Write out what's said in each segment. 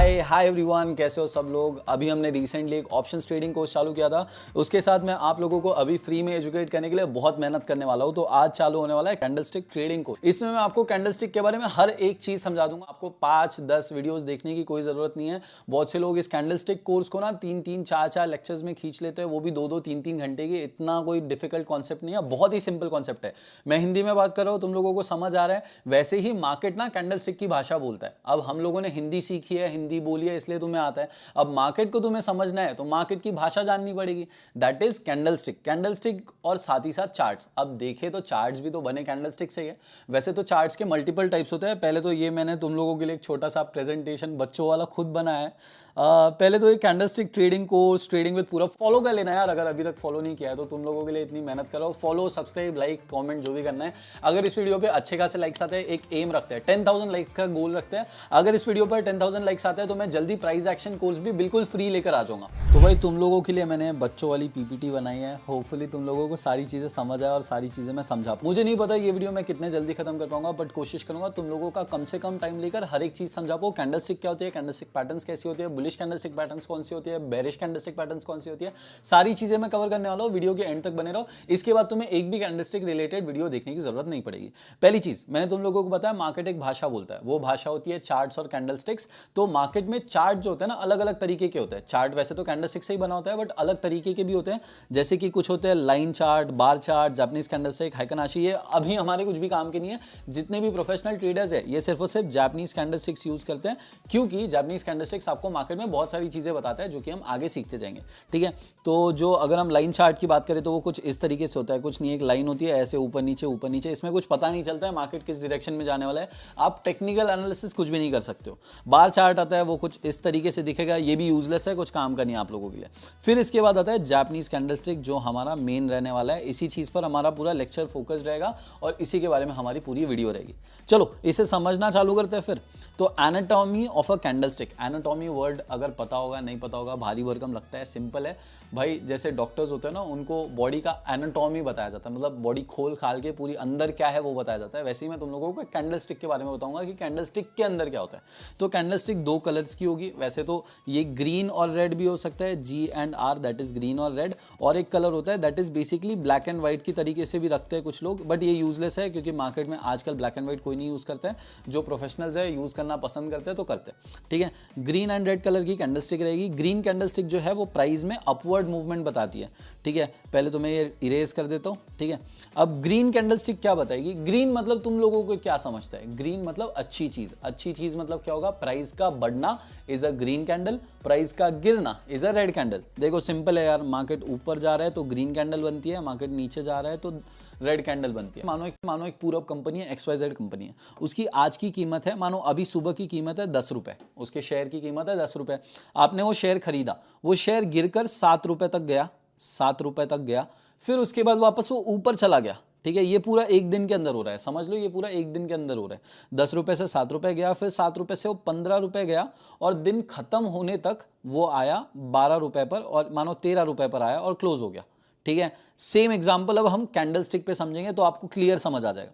Hi everyone, कैसे हो सब लोग। अभी हमने रिसेंटली एक ऑप्शंस ट्रेडिंग कोर्स चालू किया था। उसके साथ मैं आप लोगों को अभी फ्री में एजुकेट करने के लिए बहुत मेहनत करने वाला हूं। तो आज चालू होने वाला है कैंडलस्टिक ट्रेडिंग कोर्स। इसमें मैं आपको कैंडलस्टिक के बारे में हर एक चीज समझा दूंगा। आपको 5-10 वीडियोस देखने की कोई जरूरत नहीं है। बहुत से लोग इस कैंडलस्टिक कोर्स को ना 3-3, 4-4 लेक्चर्स में खींच लेते हैं, वो भी 2-2, 3-3 घंटे की। इतना कोई डिफिकल्ट कॉन्सेप्ट नहीं है, बहुत ही सिंपल कॉन्सेप्ट है। मैं हिंदी में बात कर रहा हूं, तुम लोगों को समझ आ रहा है। वैसे ही मार्केट ना कैंडलस्टिक की भाषा बोलता है। अब हम लोगों ने हिंदी सीखी है, हिंदी बोली है, इसलिए तुम्हें आता है। अब मार्केट को तुम्हें समझना है तो मार्केट की भाषा जाननी पड़ेगी। That is candlestick. कैंडलस्टिक और साथ ही साथ चार्ट्स। अब देखे तो चार्ट्स भी तो बने कैंडलस्टिक से ही है। वैसे तो चार्ट्स के मल्टीपल टाइप्स होते हैं। पहले तो ये मैंने तुम लोगों के लिए एक छोटा सा प्रेजेंटेशन बच्चों वाला खुद बनाया है। पहले तो ये candlestick trading course, trading with पूरा फॉलो कर लेना यार। अगर अभी तक फॉलो नहीं किया है तो तुम लोगों के लिए इतनी मेहनत करो। फॉलो, सब्सक्राइब, लाइक, कमेंट जो भी करना है। अगर इस वीडियो पे अच्छे खासे लाइक्स आते हैं, एक एम रखते हैं, 10,000 लाइक्स का गोल रखते हैं। अगर इस वीडियो पर 10,000 लाइक्स आते हैं तो मैं जल्दी प्राइस एक्शन कोर्स भी बिल्कुल फ्री लेकर आ जाऊंगा। तो भाई तुम लोगों के लिए मैंने बच्चों वाली पीपीटी बनाई है। होपफुली तुम लोगों को सारी चीजें समझ आए और सारी चीजें मैं समझा। मुझे नहीं पता ये वीडियो मैं कितने जल्दी खत्म कर पाऊंगा, बट कोशिश करूंगा तुम लोगों का कम से कम टाइम लेकर हर एक चीज समझा पाऊं। कैंडलस्टिक क्या होती है, कैंडलस्टिक पैटर्न्स कैसी होती है, बुलिश कैंडलस्टिक पैटर्न्स कौन सी होती है, बेरिश कैंडलस्टिक पैटर्न्स कौन सी होती है, सारी चीजें मैं कवर करने वाला हूं। वीडियो के एंड तक बने रहो। इसके बाद तुम्हें एक भी कैंडलस्टिक रिलेटेड वीडियो देखने की जरूरत नहीं पड़ेगी। पहली चीज मैंने तुम लोगों को बताया, मार्केट एक भाषा बोलता है। वो भाषा होती है चार्ट्स और कैंडलस्टिक्स। तो मार्केट में चार्ट जो होते हैं ना, अलग अलग तरीके के होते हैं। चार्ट वैसे तो कैंडलस्टिक से ही बना होता है, बट अलग तरीके के भी होते हैं। जैसे कि कुछ होते हैं line chart, bar chart, Japanese candlestick, heikin ashi. ये अभी हमारे कुछ भी काम के नहीं है। जितने भी प्रोफेशनल ट्रेडर्स है ये सिर्फ और सिर्फ जापानीज कैंडलस्टिक्स यूज करते हैं, क्योंकि जापानीज कैंडलस्टिक्स आपको मार्केट में बहुत सारी चीजें बताता है जो कि हम आगे सीखते जाएंगे। ठीक है, तो जो अगर हम लाइन चार्ट की बात करें तो वो कुछ इस तरीके से होता है। कुछ नहीं, एक लाइन होती है ऐसे ऊपर नीचे ऊपर नीचे। इसमें कुछ पता नहीं चलता है मार्केट किस डायरेक्शन में जाने वाला है। आप टेक्निकल एनालिसिस कुछ भी नहीं कर सकते हो। बार चार्ट आता है, वो कुछ इस तरीके से दिखेगा। ये भी यूजलेस है, कुछ काम का नहीं आप लोगों के लिए। फिर इसके बाद आता है जापानीज कैंडलस्टिक, जो हमारा मेन रहने वाला है। इसी चीज पर हमारा पूरा लेक्चर फोकस रहेगा और इसी के बारे में हमारी पूरी वीडियो रहेगी। चलो इसे समझना चालू करते हैं फिर। तो anatomy of a candlestick. Anatomy word अगर पता होगा, नहीं पता होगा, भारी भरकम लगता है, सिंपल है भाई। जैसे डॉक्टर्स होते हैं ना, उनको बॉडी का एनाटॉमी बताया जाता है, मतलब बॉडी खोल खाल के पूरी अंदर क्या है वो बताया जाता है। वैसे ही मैं तुम लोगों को कैंडलस्टिक के बारे में बताऊंगा कि कैंडलस्टिक के अंदर क्या होता है। तो कैंडलस्टिक 2 कलर्स की होगी। वैसे तो ये ग्रीन और रेड भी हो सकता है, G&R, दैट इज ग्रीन और रेड। और एक कलर होता है that is basically black and white की तरीके से भी रखते हैं कुछ लोग, बट ये यूजलेस है क्योंकि मार्केट में आजकल ब्लैक एंड व्हाइट कोई नहीं यूज करता है। जो प्रोफेशनल्स है यूज करना पसंद करते हैं तो करते हैं। ठीक है, ग्रीन एंड रेड कलर की कैंडलस्टिक रहेगी। ग्रीन कैंडलस्टिक जो है वो प्राइस में अपवर्ड मूवमेंट बताती है। ठीक है, पहले तो मैं ये इरेज कर देता हूं। ठीक है, अब ग्रीन कैंडलस्टिक क्या बताएगी। ग्रीन मतलब तुम लोगों को क्या समझता है, ग्रीन मतलब अच्छी चीज। अच्छी चीज मतलब क्या होगा, प्राइस का बढ़ना is a green candle, price का गिरना इज अ रेड कैंडल। देखो सिंपल है यार, मार्केट ऊपर जा रहा है तो ग्रीन कैंडल बनती है, मार्केट नीचे जा रहा है तो रेड कैंडल बनती है। मानो एक पूरब कंपनी है, XYZ कंपनी है। उसकी आज की कीमत है, मानो अभी सुबह की कीमत है 10 रुपए, उसके शेयर की कीमत है 10 रुपए। आपने वो शेयर खरीदा, वो शेयर गिरकर 7 रुपए तक गया, 7 रुपए तक गया। फिर उसके बाद वापस वो ऊपर चला गया। ठीक है, ये पूरा एक दिन के अंदर हो रहा है, समझ लो ये पूरा एक दिन के अंदर हो रहा है। 10 रुपए से 7 रुपए गया, फिर 7 रुपए से वो 15 रुपए गया, और दिन खत्म होने तक वो आया 12 रुपए पर, और मानो 13 रुपए पर आया और क्लोज हो गया। ठीक है, सेम एग्जांपल अब हम कैंडलस्टिक पे समझेंगे तो आपको क्लियर समझ आ जाएगा।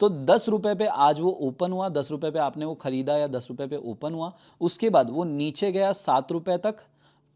तो 10 रुपए पे आज वो ओपन हुआ, 10 रुपए पे आपने वो खरीदा या 10 रुपए पे ओपन हुआ। उसके बाद वो नीचे गया 7 रुपए तक,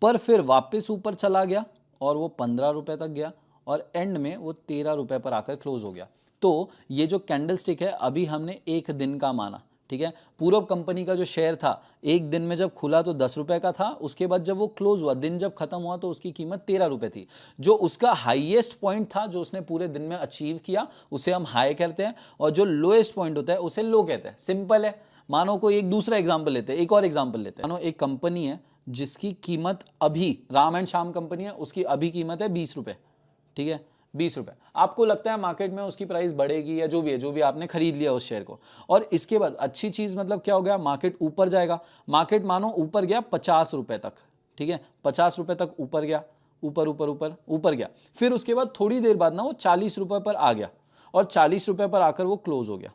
पर फिर वापस ऊपर चला गया और वो 15 रुपए तक गया, और एंड में वो 13 रुपए पर आकर क्लोज हो गया। तो ये जो कैंडलस्टिक है अभी हमने एक दिन का माना। ठीक है, पूरब कंपनी का जो शेयर था एक दिन में जब खुला तो 10 रुपए का था। उसके बाद जब वो क्लोज हुआ, दिन जब खत्म हुआ, तो उसकी कीमत 13 रुपए थी। जो उसका हाईएस्ट पॉइंट था, जो उसने पूरे दिन में अचीव किया, उसे हम हाई कहते हैं, और जो लोएस्ट पॉइंट होता है उसे लो कहते हैं। सिंपल है। मानो कोई एक दूसरा एग्जाम्पल लेते हैं, एक और एग्जाम्पल लेते हैं। मानो एक कंपनी है जिसकी कीमत अभी, राम एंड श्याम कंपनी है, उसकी अभी कीमत है 20 रुपए। ठीक है, 20 रुपए। आपको लगता है मार्केट में उसकी प्राइस बढ़ेगी या जो भी है, जो भी आपने खरीद लिया उस शेयर को। और इसके बाद अच्छी चीज मतलब क्या हो गया, मार्केट ऊपर जाएगा। मार्केट मानो ऊपर गया 50 रुपए तक। ठीक है, 50 रुपए तक ऊपर गया, ऊपर ऊपर ऊपर ऊपर गया। फिर उसके बाद थोड़ी देर बाद ना वो 40 रुपए पर आ गया, और 40 रुपए पर आकर वो क्लोज हो गया।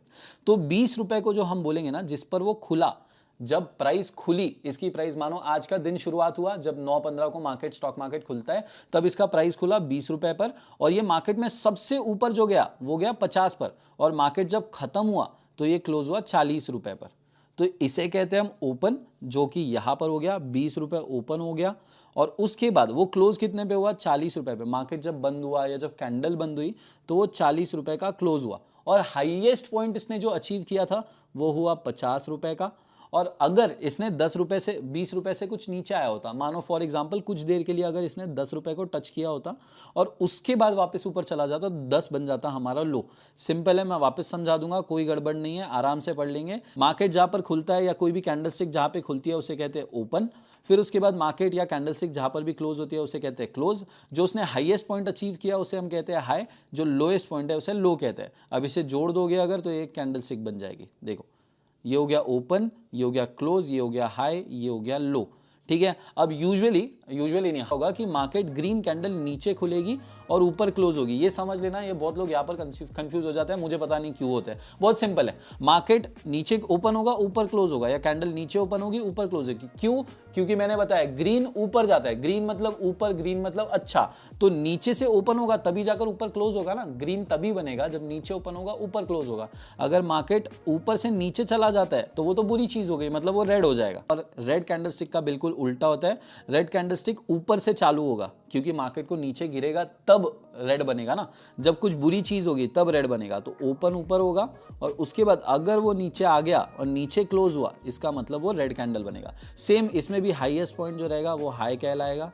तो 20 रुपए को जो हम बोलेंगे ना, जिस पर वो खुला, जब प्राइस खुली, इसकी प्राइस मानो आज का दिन शुरुआत हुआ जब 9:15 को मार्केट, स्टॉक मार्केट खुलता है, तब इसका प्राइस खुला 20 रुपए पर, और ये मार्केट में सबसे ऊपर जो गया वो गया 50 पर, और मार्केट जब खत्म हुआ तो ये क्लोज हुआ 40 रुपए पर। तो इसे कहते हैं हम ओपन, जो कि यहाँ पर हो गया 20 रुपये ओपन हो गया। और उसके बाद वो क्लोज कितने पे हुआ, 40 रुपये पे। मार्केट जब बंद हुआ या जब कैंडल बंद हुई तो वो 40 रुपये का क्लोज हुआ। और हाईएस्ट पॉइंट इसने जो अचीव किया था वो हुआ 50 रुपये का। और अगर इसने 10 रुपये से 20 रुपये से कुछ नीचे आया होता, मानो फॉर एग्जांपल कुछ देर के लिए अगर इसने 10 रुपये को टच किया होता और उसके बाद वापस ऊपर चला जाता तो 10 बन जाता हमारा लो। सिंपल है, मैं वापस समझा दूंगा, कोई गड़बड़ नहीं है, आराम से पढ़ लेंगे। मार्केट जहां पर खुलता है या कोई भी कैंडलस्टिक जहां पे खुलती है उसे कहते हैं ओपन। फिर उसके बाद मार्केट या कैंडलस्टिक जहां पर भी क्लोज होती है उसे कहते हैं क्लोज। जो उसने हाईएस्ट पॉइंट अचीव किया उसे हम कहते हैं हाई, जो लोएस्ट पॉइंट है उसे लो कहते हैं। अब इसे जोड़ दोगे अगर तो एक कैंडलस्टिक बन जाएगी। देखो, ये हो गया ओपन, ये हो गया क्लोज, ये हो गया हाई, ये हो गया लो। ठीक है, अब यूजुअली नहीं होगा कि मार्केट ग्रीन कैंडल नीचे खुलेगी और ऊपर क्लोज होगी। ये समझ लेना, ये बहुत लोग यहाँ पर कंफ्यूज हो जाते हैं, मुझे पता नहीं क्यों होता है। बहुत सिंपल है, मार्केट नीचे ओपन होगा ऊपर क्लोज होगा, या कैंडल नीचे ओपन होगी ऊपर क्लोज होगी। क्यों? क्योंकि मैंने बताया ग्रीन ऊपर जाता है, ग्रीन मतलब ऊपर, ग्रीन मतलब अच्छा। तो नीचे से ओपन होगा तभी जाकर ऊपर क्लोज होगा ना। ग्रीन तभी बनेगा जब नीचे ओपन होगा ऊपर क्लोज होगा। अगर मार्केट ऊपर से नीचे चला जाता है तो वो तो बुरी चीज हो गई, मतलब वो रेड हो जाएगा। और रेड कैंडलस्टिक का बिल्कुल उल्टा होता है, रेड कैंडलस्टिक ऊपर से चालू होगा, क्योंकि मार्केट को नीचे गिरेगा तब रेड बनेगा ना। जब कुछ बुरी चीज होगी तब रेड बनेगा। तो ओपन ऊपर होगा और उसके बाद अगर वो नीचे आ गया और नीचे क्लोज हुआ, इसका मतलब वो रेड कैंडल बनेगा। सेम इसमें भी हाईएस्ट पॉइंट जो रहेगा वो हाई कहलाएगा,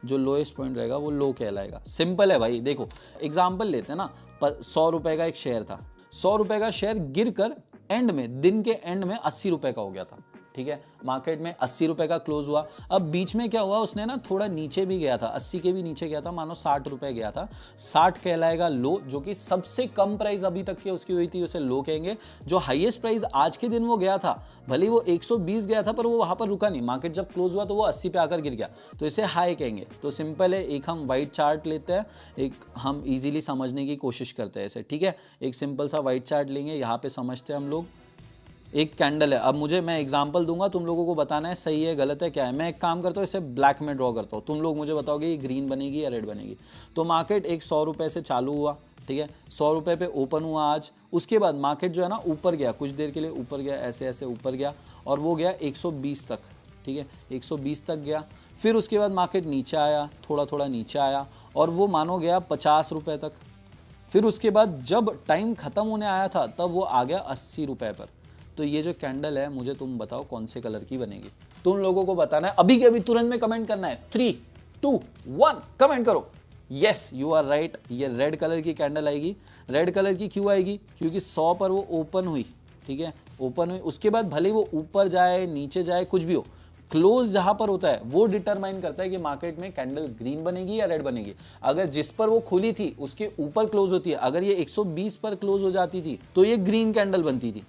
जो लोएस्ट पॉइंट रहेगा वो लो कहलाएगा। सिंपल है भाई। देखो एग्जांपल लेते हैं ना, 100 रुपए का एक शेयर था, 100 रुपए का शेयर गिरकर एंड में, दिन के एंड में 80 रुपए का हो गया था। ठीक है, मार्केट में 80 रुपए का क्लोज हुआ। अब बीच में क्या हुआ, उसने ना थोड़ा नीचे भी गया था, 80 के भी नीचे गया था, मानो 60 रुपए गया था। 60 कहलाएगा लो, जो कि सबसे कम प्राइस अभी तक की उसकी हुई थी, उसे लो कहेंगे। जो हाईएस्ट प्राइस आज के दिन वो गया था, भले वो 120 गया था, पर वो वहां पर रुका नहीं। मार्केट जब क्लोज हुआ तो वो 80 पे आकर गिर गया, तो इसे हाई कहेंगे। तो सिंपल है, एक हम व्हाइट चार्ट लेते हैं, एक हम इजीली समझने की कोशिश करते हैं इसे। ठीक है, एक सिंपल सा व्हाइट चार्ट लेंगे, यहाँ पे समझते हैं हम लोग। एक कैंडल है, अब मैं एग्जांपल दूंगा, तुम लोगों को बताना है सही है गलत है क्या है। मैं एक काम करता हूँ, इसे ब्लैक में ड्रॉ करता हूँ, तुम लोग मुझे बताओगे ये ग्रीन बनेगी या रेड बनेगी। तो मार्केट एक 100 रुपये से चालू हुआ, ठीक है, 100 रुपये पे ओपन हुआ आज। उसके बाद मार्केट जो है ना ऊपर गया, कुछ देर के लिए ऊपर गया, ऐसे ऐसे ऊपर गया और वो गया 120 तक। ठीक है, 120 तक गया। फिर उसके बाद मार्केट नीचे आया, थोड़ा थोड़ा नीचे आया और वो मानो गया 50 रुपये तक। फिर उसके बाद जब टाइम खत्म होने आया था तब वो आ गया 80 रुपये पर। तो ये जो कैंडल है, मुझे तुम बताओ कौन से कलर की बनेगी। तुम लोगों को बताना है, अभी के अभी तुरंत में कमेंट करना है। 3, 2, 1 कमेंट करो। यस, यू आर राइट, ये रेड कलर की कैंडल आएगी। रेड कलर की क्यों आएगी? क्योंकि 100 पर वो ओपन हुई। ठीक है, ओपन हुई, उसके बाद भले वो ऊपर जाए नीचे जाए कुछ भी हो, क्लोज जहां पर होता है वो डिटरमाइन करता है कि मार्केट में कैंडल ग्रीन बनेगी या रेड बनेगी। अगर जिस पर वो खुली थी उसके ऊपर क्लोज होती है, अगर ये 120 पर क्लोज हो जाती थी तो ये ग्रीन कैंडल बनती थी,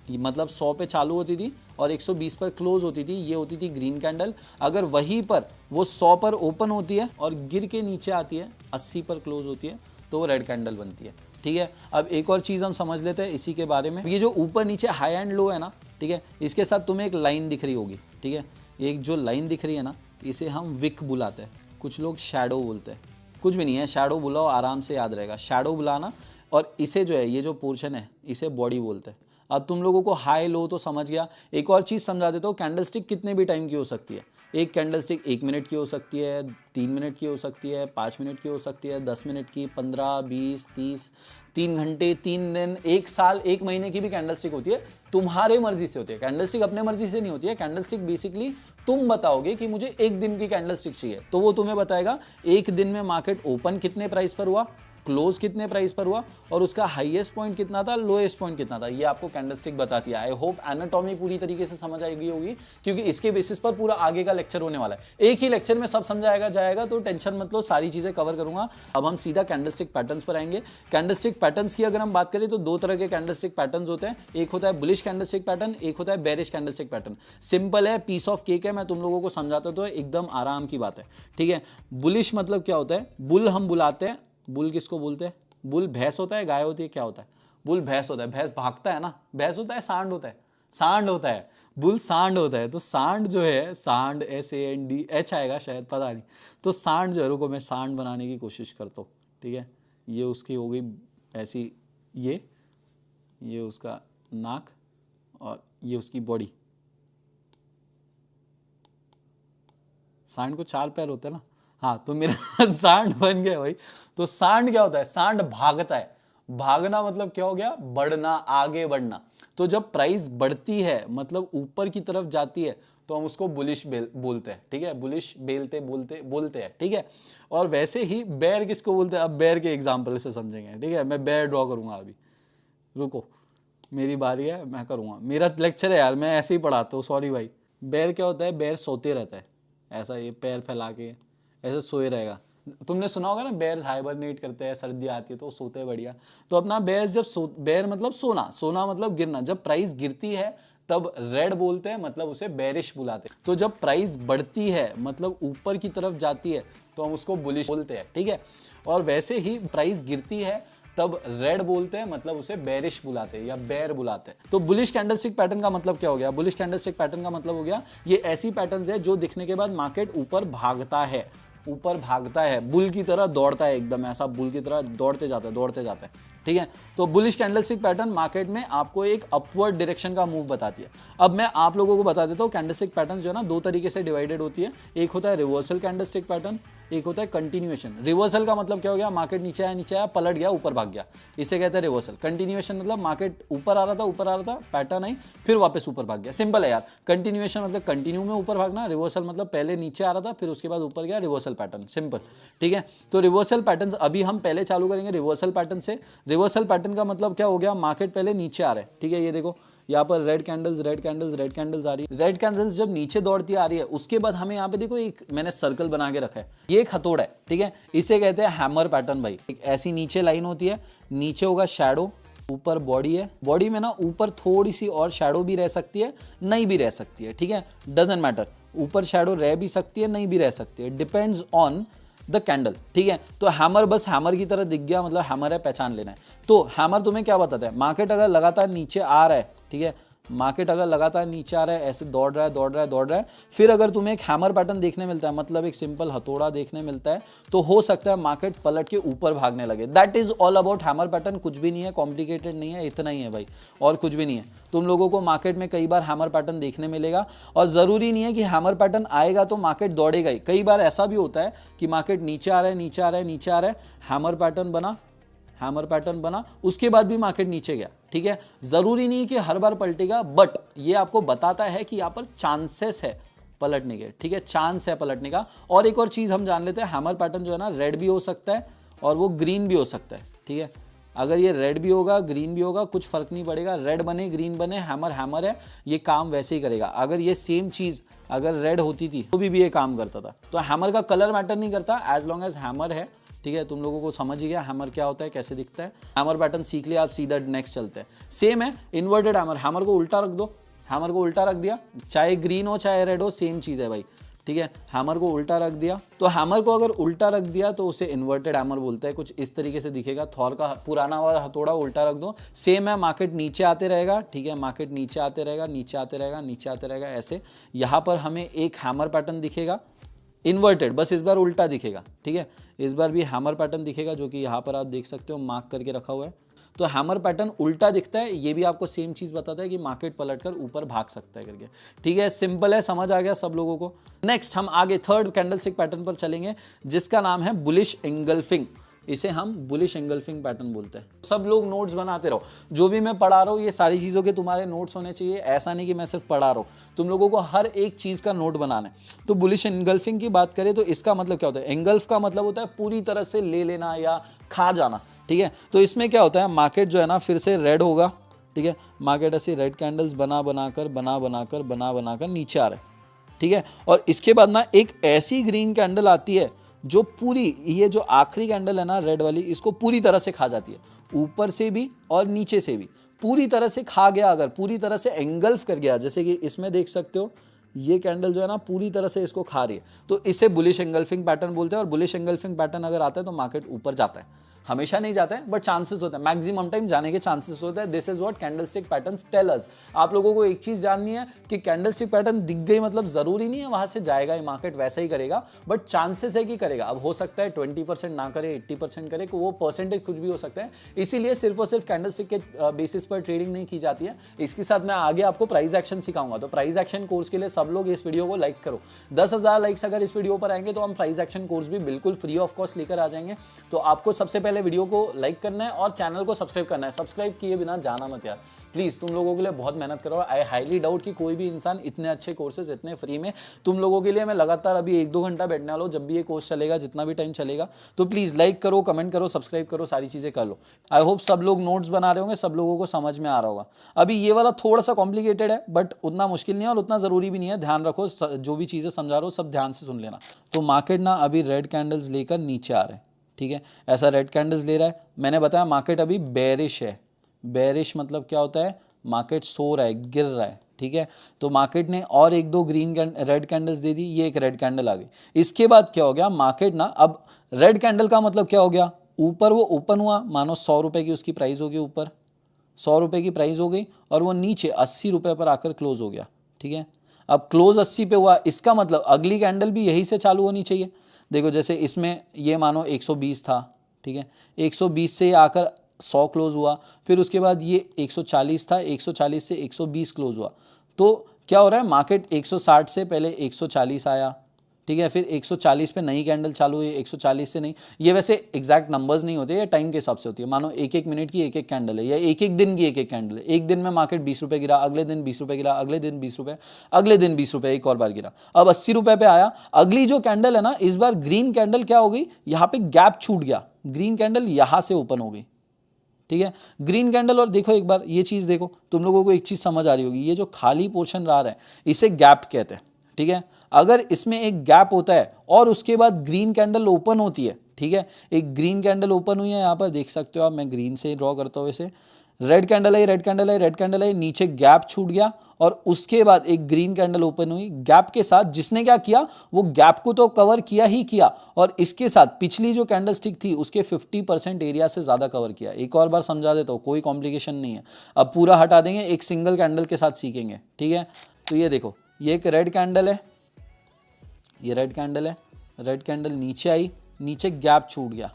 मतलब 100 पे चालू होती थी और 120 पर क्लोज होती थी, ये होती थी ग्रीन कैंडल। अगर वहीं पर वो 100 पर ओपन होती है और गिर के नीचे आती है, 80 पर क्लोज होती है, तो वो रेड कैंडल बनती है। ठीक है, अब एक और चीज़ हम समझ लेते हैं इसी के बारे में। ये जो ऊपर नीचे हाई एंड लो है ना, ठीक है, इसके साथ तुम्हें एक लाइन दिख रही होगी। ठीक है, एक जो लाइन दिख रही है ना, इसे हम विक बुलाते हैं, कुछ लोग शैडो बोलते हैं। कुछ भी नहीं है, शैडो बुलाओ, आराम से याद रहेगा, शैडो बुलाना। और इसे जो है, ये जो पोर्शन है, इसे बॉडी बोलते हैं। अब तुम लोगों को हाई लो तो समझ गया। एक और चीज़ समझा देता हूँ, कैंडलस्टिक कितने भी टाइम की हो सकती है। एक कैंडलस्टिक 1 मिनट की हो सकती है, 3 मिनट की हो सकती है, 5 मिनट की हो सकती है, 10 मिनट की, 15, 20, 30, 3 घंटे, 3 दिन, 1 साल, 1 महीने की भी कैंडलस्टिक होती है। तुम्हारे मर्जी से होती है कैंडलस्टिक, अपने मर्जी से नहीं होती है कैंडलस्टिक। बेसिकली तुम बताओगे कि मुझे 1 दिन की कैंडलस्टिक चाहिए, तो वो तुम्हें बताएगा 1 दिन में मार्केट ओपन कितने प्राइस पर हुआ, क्लोज कितने प्राइस पर हुआ और उसका हाईएस्ट पॉइंट कितना था, लोएस्ट पॉइंट कितना था। ये आपको कैंडलस्टिक बताती है। आई होप एनाटॉमी पूरी तरीके से समझ आई गई होगी, क्योंकि इसके बेसिस पर पूरा आगे का लेक्चर होने वाला है। एक ही लेक्चर में सब समझाएगा जाएगा, तो टेंशन मत लो, सारी चीजें कवर करूंगा। अब हम सीधा कैंडलस्टिक पैटर्न्स पर आएंगे। कैंडलस्टिक पैटर्न्स की अगर हम बात करें तो 2 तरह के कैंडलस्टिक पैटर्न्स होते हैं। एक होता है बुलिश कैंडलस्टिक पैटर्न, एक होता है बेरिश कैंडलस्टिक पैटर्न। सिंपल है, पीस ऑफ केक है, मैं तुम लोगों को समझाता तो एकदम आराम की बात है। ठीक है, बुलिश मतलब क्या होता है, बुल हम बुलाते हैं। बुल किसको बोलते हैं? बुल भैंस होता है, गाय होती है, क्या होता है? बुल भैंस होता है, भैंस भागता है ना, भैंस होता है, सांड होता है, सांड होता है, बुल सांड होता है। तो सांड जो है, सांड SAND आएगा शायद, पता नहीं। तो सांड जो है, रुको मैं सांड बनाने की कोशिश करता हूँ। ठीक है, ये उसकी हो गई ऐसी, ये उसका नाक और ये उसकी बॉडी, सांड को 4 पैर होते हैं ना, हाँ तो मेरा सांड बन गया भाई। तो सांड क्या होता है, सांड भागता है, भागना मतलब क्या हो गया, बढ़ना, आगे बढ़ना। तो जब प्राइस बढ़ती है मतलब ऊपर की तरफ जाती है तो हम उसको बुलिश बोलते हैं, ठीक है, बुलिश बोलते हैं, ठीक है। और वैसे ही बेयर किसको बोलते हैं, अब बेयर के एग्जांपल से समझेंगे, ठीक है। मैं बेयर ड्रॉ करूंगा अभी, रुको मेरी बारी है, मैं करूंगा, मेरा लेक्चर है यार, मैं ऐसे ही पढ़ाता हूँ, सॉरी भाई। बेयर क्या होता है, बेयर सोते रहता है, ऐसा ये पैर फैला के ऐसे सोए रहेगा। तुमने सुना होगा ना, बेयर्स हाइबरनेट करते हैं, सर्दी आती है तो सोते हैं बढ़िया। तो अपना बेयर्स जब बेयर मतलब सोना, सोना मतलब गिरना, जब प्राइस गिरती है तब रेड बोलते हैं, मतलब उसे बेरिश बुलाते हैं। तो जब प्राइस बढ़ती है मतलब ऊपर की तरफ जाती है तो हम उसको बुलिश बोलते हैं, ठीक है। और वैसे ही प्राइस गिरती है तब रेड बोलते हैं, मतलब उसे बेरिश बुलाते हैं या बेयर बुलाते हैं। तो बुलिश कैंडलस्टिक पैटर्न का मतलब क्या हो गया, बुलिश कैंडलस्टिक पैटर्न का मतलब हो गया ये ऐसी पैटर्न्स है जो दिखने के बाद मार्केट ऊपर भागता है, ऊपर भागता है, बुल की तरह दौड़ता है, एकदम ऐसा बुल की तरह दौड़ते जाता है, ठीक है। तो बुलिश कैंडलस्टिक पैटर्न मार्केट में आपको एक अपवर्ड डायरेक्शन का मूव बताती है। अब मैं आप लोगों को बता देता हूँ, कैंडलस्टिक पैटर्न जो है ना 2 तरीके से डिवाइडेड होती है। एक होता है रिवर्सल कैंडलस्टिक पैटर्न, एक होता है कंटिन्यूएशन। रिवर्सल का मतलब क्या हो गया, मार्केट नीचे आया, पलट गया, ऊपर भाग गया, इसे कहते हैं रिवर्सल। कंटिन्यूएशन मतलब मार्केट ऊपर आ रहा था, पैटर्न आई, फिर वापस ऊपर भाग गया, सिंपल है यार। कंटिन्यूएशन मतलब कंटिन्यू में ऊपर भागना, रिवर्सल मतलब पहले नीचे आ रहा था फिर उसके बाद ऊपर गया, रिवर्सल पैटर्न, सिंपल, ठीक है। तो रिवर्सल पैटर्न अभी हम पहले चालू करेंगे रिवर्सल पैटर्न से। रिवर्सल पैटर्न का मतलब क्या हो गया, मार्केट पहले नीचे आ रहा है, ठीक है, ये देखो यहाँ पर रेड कैंडल्स आ रही है। रेड कैंडल्स जब नीचे दौड़ती आ रही है उसके बाद हमें यहाँ पे देखो एक मैंने सर्कल बना के रखा है, ये एक हथौड़ा है, ठीक है, इसे कहते हैं हैमर पैटर्न भाई। एक ऐसी नीचे लाइन होती है, नीचे होगा शैडो, ऊपर बॉडी है, बॉडी में ना ऊपर थोड़ी सी और शैडो भी रह सकती है, नहीं भी रह सकती है, ठीक है, डजंट मैटर, ऊपर शैडो रह भी सकती है, नहीं भी रह सकती है, डिपेंड्स ऑन द कैंडल, ठीक है। तो हैमर बस हैमर की तरह दिख गया मतलब हैमर है, पहचान लेना है। तो हैमर तुम्हें क्या बताता है, मार्केट अगर लगातार नीचे आ रहा है, ठीक है, मार्केट अगर लगातार नीचे आ रहा है, ऐसे दौड़ रहा है, फिर अगर तुम्हें एक हैमर पैटर्न देखने मिलता है, मतलब एक सिंपल हथौड़ा देखने मिलता है, तो हो सकता है मार्केट पलट के ऊपर भागने लगे। That is all about hammer pattern, कुछ भी नहीं है, कॉम्प्लिकेटेड नहीं है, इतना ही है भाई, और कुछ भी नहीं है। तुम लोगों को मार्केट में कई बार हैमर पैटर्न देखने मिलेगा, और जरूरी नहीं है कि हैमर पैटर्न आएगा तो मार्केट दौड़ेगा ही। कई बार ऐसा भी होता है कि मार्केट नीचे आ रहा है, हैमर पैटर्न बना, उसके बाद भी मार्केट नीचे गया, ठीक है। जरूरी नहीं कि हर बार पलटेगा, बट ये आपको बताता है कि यहाँ पर चांसेस है पलटने के, ठीक है, चांस है पलटने का। और एक और चीज हम जान लेते हैं, हैमर पैटर्न जो है ना रेड भी हो सकता है और वो ग्रीन भी हो सकता है, ठीक है। अगर ये रेड भी होगा ग्रीन भी होगा कुछ फर्क नहीं पड़ेगा, रेड बने ग्रीन बने, हैमर हैमर है, ये काम वैसे ही करेगा। अगर ये सेम चीज अगर रेड होती थी तो भी ये काम करता था। तो हैमर का कलर मैटर नहीं करता, एज लॉन्ग एज हैमर है, ठीक है। तुम लोगों को समझ ही गया हैमर क्या होता है, कैसे दिखता है। हैमर पैटर्न सीख लिया, आप सीधा नेक्स्ट चलते हैं। सेम है इन्वर्टेड हैमर, हैमर को उल्टा रख दो, हैमर को उल्टा रख दिया, चाहे ग्रीन हो चाहे रेड हो सेम चीज है भाई, ठीक है। हैमर को उल्टा रख दिया, तो हैमर को अगर उल्टा रख दिया तो उसे इन्वर्टेड हैमर बोलते हैं, कुछ इस तरीके से दिखेगा। थॉर का पुराना वाला हथौड़ा उल्टा रख दो, सेम है, मार्केट नीचे आते रहेगा, ठीक है, मार्केट नीचे आते रहेगा, ऐसे। यहाँ पर हमें एक हैमर पैटर्न दिखेगा इन्वर्टेड, बस इस बार उल्टा दिखेगा, ठीक है। इस बार भी हैमर पैटर्न दिखेगा जो कि यहाँ पर आप देख सकते हो मार्क करके रखा हुआ है। तो हैमर पैटर्न उल्टा दिखता है, ये भी आपको सेम चीज बताता है कि मार्केट पलटकर ऊपर भाग सकता है करके, ठीक है। सिंपल है, समझ आ गया सब लोगों को। नेक्स्ट हम आगे थर्ड कैंडलस्टिक पैटर्न पर चलेंगे जिसका नाम है बुलिश एंगल्फिंग। इसे हम बुलिश एंगल्फिंग पैटर्न बोलते हैं। सब लोग नोट्स बनाते रहो, जो भी मैं पढ़ा रहा हूँ ये सारी चीज़ों के तुम्हारे नोट्स होने चाहिए। ऐसा नहीं कि मैं सिर्फ पढ़ा रहा हूँ, तुम लोगों को हर एक चीज़ का नोट बनाना है। तो बुलिश एंगल्फिंग की बात करें तो इसका मतलब क्या होता है, एंगल्फ का मतलब होता है पूरी तरह से ले लेना या खा जाना, ठीक है। तो इसमें क्या होता है, मार्केट जो है ना फिर से रेड होगा, ठीक है, मार्केट ऐसे रेड कैंडल्स बना बनाकर नीचे आ रहा है, ठीक है। और इसके बाद ना एक ऐसी ग्रीन कैंडल आती है जो पूरी, ये जो आखिरी कैंडल है ना रेड वाली, इसको पूरी तरह से खा जाती है, ऊपर से भी और नीचे से भी पूरी तरह से खा गया, अगर पूरी तरह से एंगल्फ कर गया, जैसे कि इसमें देख सकते हो ये कैंडल जो है ना पूरी तरह से इसको खा रही है, तो इसे बुलिश एंगल्फिंग पैटर्न बोलते हैं। और बुलिश एंगल्फिंग पैटर्न अगर आता है तो मार्केट ऊपर जाता है। हमेशा नहीं जाता है बट चांसेस होता है, मैक्सिमम टाइम जाने के चांसेस होता है। This is what candlestick patterns tell us. आप लोगों को एक चीज जाननी है कि कैंडलस्टिक पैटर्न दिख गई मतलब जरूरी नहीं है वहां से जाएगा ही मार्केट, वैसा ही करेगा, बट चांसेस है कि करेगा। अब हो सकता है 20% ना करे, 80% करे, वो परसेंटेज कुछ भी हो सकता है। इसीलिए सिर्फ और सिर्फ कैंडलस्टिक के बेसिस पर ट्रेडिंग नहीं की जाती है। इसके साथ मैं आगे आपको प्राइस एक्शन सिखाऊंगा। तो प्राइस एक्शन कोर्स के लिए सब लोग इस वीडियो को लाइक करो। 10,000 लाइक्स अगर इस वीडियो पर आएंगे तो हम प्राइस एक्शन कोर्स भी बिल्कुल फ्री ऑफ कॉस्ट लेकर आ जाएंगे। तो आपको सबसे पहले वीडियो को लाइक करना है और चैनल को सब्सक्राइब करना है। सब्सक्राइब किए बिना जाना मत यार प्लीज, तुम लोगों के लिए बहुत मेहनत करो। आई हाईली डाउट कि कोई भी इंसान इतने अच्छे कोर्सेज इतने फ्री में तुम लोगों के लिए मैं लगातार अभी 1-2 घंटा बैठने वाला हूं जब भी ये कोर्स चलेगा, जितना भी टाइम चलेगा। तो प्लीज लाइक करो, कमेंट करो, सब्सक्राइब करो, सारी चीजें कर लो। आई होप सब लोग नोट्स बना रहे होंगे, सब लोगों को समझ में आ रहा होगा। अभी ये वाला थोड़ा सा कॉम्प्लिकेटेड है बट उतना मुश्किल नहीं है और उतना जरूरी भी नहीं है। ध्यान रखो, जो भी चीजें समझा रहा हूं सब ध्यान से सुन लेना। तो मार्केट ना अभी रेड कैंडल्स लेकर नीचे आ रहे हैं, ठीक है, ऐसा रेड कैंडल्स ले रहा है। मैंने बताया मार्केट अभी बेरिश है। बेरिश मतलब क्या होता है, मार्केट सो रहा है, गिर रहा है, ठीक है। तो मार्केट ने और 1-2 ग्रीन रेड कैंडल्स दे दी, ये एक रेड कैंडल आ गई। इसके बाद क्या हो गया, मार्केट ना अब रेड कैंडल का मतलब क्या हो गया, ऊपर वो ओपन हुआ, मानो 100 रुपए की उसकी प्राइस हो गई, ऊपर 100 रुपए की प्राइस हो गई और वो नीचे 80 रुपए पर आकर क्लोज हो गया, ठीक है। अब क्लोज 80 पे हुआ, इसका मतलब अगली कैंडल भी यही से चालू होनी चाहिए। देखो जैसे इसमें ये मानो 120 था, ठीक है, 120 से आकर 100 क्लोज हुआ, फिर उसके बाद ये 140 था, 140 से 120 क्लोज हुआ। तो क्या हो रहा है, मार्केट 160 से पहले 140 आया, ठीक है, फिर 140 पे नई कैंडल चालू हुई, 140 से नहीं, ये वैसे एग्जैक्ट नंबर्स नहीं होते, ये टाइम के हिसाब से होती है। मानो 1-1 मिनट की 1-1 कैंडल है या 1-1 दिन की 1-1 कैंडल है। एक दिन में मार्केट 20 रुपए गिरा, अगले दिन 20 रुपए गिरा, अगले दिन 20 रुपए, अगले दिन 20 रुपए, एक और बार गिरा, अब 80 रुपए पे आया। अगली जो कैंडल है ना, इस बार ग्रीन कैंडल क्या हो गई, यहाँ पे गैप छूट गया, ग्रीन कैंडल यहां से ओपन हो गई, ठीक है, ग्रीन कैंडल। और देखो एक बार ये चीज देखो, तुम लोगों को एक चीज समझ आ रही होगी, ये जो खाली पोर्शन रहा है इसे गैप कहते हैं, ठीक है। अगर इसमें एक गैप होता है और उसके बाद ग्रीन कैंडल ओपन होती है, ठीक है, एक ग्रीन कैंडल ओपन हुई है, यहां पर देख सकते हो आप, मैं ग्रीन से ड्रॉ करता हूं इसे, रेड कैंडल है, रेड कैंडल है, रेड कैंडल है, नीचे गैप छूट गया और उसके बाद एक ग्रीन कैंडल ओपन हुई गैप के साथ। जिसने क्या किया, वो गैप को तो कवर किया ही किया और इसके साथ पिछली जो कैंडल स्टिक थी उसके 50% एरिया से ज्यादा कवर किया। एक और बार समझा देता हूं, कोई कॉम्प्लिकेशन नहीं है। अब पूरा हटा देंगे, एक सिंगल कैंडल के साथ सीखेंगे, ठीक है। तो ये देखो, ये एक रेड कैंडल है, ये रेड कैंडल है, रेड कैंडल नीचे आई, नीचे गैप छूट गया,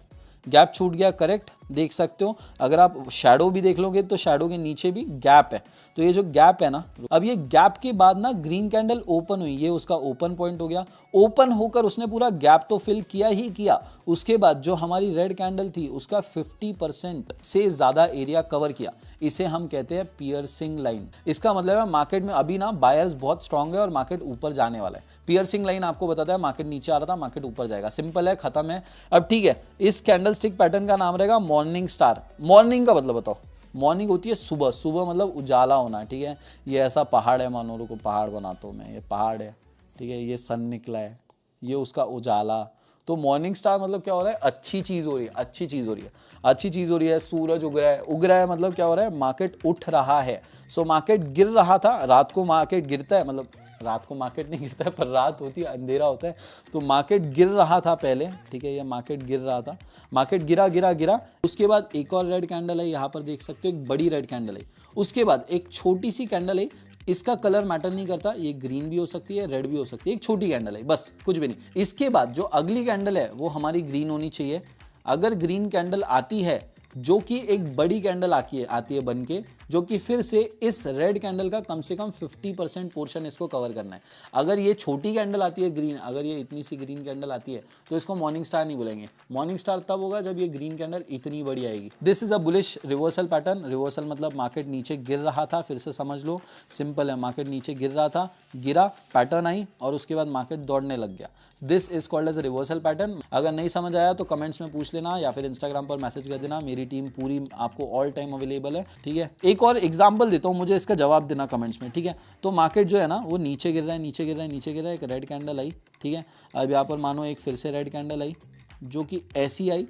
गैप छूट गया, करेक्ट, देख सकते हो। अगर आप शैडो भी देख लोगे तो शैडो के नीचे भी गैप है। तो ये जो गैप है ना, अब ये गैप के बाद ना ग्रीन कैंडल ओपन हुई, ये उसका ओपन पॉइंट हो गया। ओपन होकर उसने पूरा गैप तो फिल किया ही किया, उसके बाद जो हमारी रेड कैंडल थी उसका 50% से ज्यादा एरिया कवर किया। इसे हम कहते हैं पियर्सिंग लाइन। इसका मतलब है मार्केट में अभी ना बायर्स बहुत स्ट्रांग है और मार्केट ऊपर जाने वाला है। पियर्सिंग लाइन आपको बताता है मार्केट नीचे आ रहा था, मार्केट ऊपर जाएगा, सिंपल है, खत्म है। अब ठीक है, इस कैंडल स्टिक पैटर्न का नाम रहेगा मॉर्निंग स्टार। मॉर्निंग का मतलब बताओ, मॉर्निंग होती है सुबह, सुबह मतलब उजाला होना, ठीक है। ये ऐसा पहाड़ है, मानो को पहाड़ बनाता हूँ मैं, ये पहाड़ है, ठीक है, ये सन निकला है, ये उसका उजाला। तो मॉर्निंग स्टार मतलब क्या हो रहा है, अच्छी चीज हो रही है, अच्छी चीज हो रही है, अच्छी चीज हो रही है। सूरज उग रहा है, उग रहा है मतलब क्या हो रहा है, मार्केट उठ रहा है। सो मार्केट गिर रहा था, रात को मार्केट गिरता है, मतलब रात को मार्केट नहीं गिरता है पर रात होती है, अंधेरा होता है। तो मार्केट गिर रहा था पहले, ठीक है, ये मार्केट गिर रहा था, मार्केट गिरा गिरा गिरा। उसके बाद एक और रेड कैंडल है, यहाँ पर देख सकते हो, एक बड़ी रेड कैंडल है। उसके बाद एक छोटी सी कैंडल है, इसका कलर मैटर नहीं करता, ये ग्रीन भी हो सकती है, रेड भी हो सकती है, एक छोटी कैंडल है, बस कुछ भी नहीं। इसके बाद जो अगली कैंडल है वो हमारी ग्रीन होनी चाहिए। अगर ग्रीन कैंडल आती है, जो कि एक बड़ी कैंडल आती है बन के, जो कि फिर से इस रेड कैंडल का कम से कम 50% पोर्शन इसको कवर करना है। अगर ये छोटी कैंडल आती है ग्रीन, अगर ये इतनी सी ग्रीन कैंडल आती है तो इसको मॉर्निंग स्टार नहीं बोलेंगे। मॉर्निंग स्टार तब होगा जब ये ग्रीन कैंडल इतनी बड़ी आएगी। This is a bullish reversal pattern. Reversal मतलब मार्केट नीचे गिर रहा था, फिर से समझ लो, सिंपल है, मार्केट नीचे गिर रहा था, गिरा, पैटर्न आई और उसके बाद मार्केट दौड़ने लग गया। This is called as a reversal pattern. अगर नहीं समझ आया तो कमेंट्स में पूछ लेना या फिर इंस्टाग्राम पर मैसेज कर देना, मेरी टीम पूरी आपको ऑल टाइम अवेलेबल है, ठीक है। एक और एग्जांपल देता हूं, मुझे इसका जवाब देना कमेंट्स में, ठीक है। तो मार्केट जो है ना वो नीचे गिर रहा है, नीचे गिर रहा है, नीचे गिर रहा है, एक रेड कैंडल आई, ठीक है। अब यहाँ पर मानो एक फिर से रेड कैंडल आई जो कि ऐसी आई,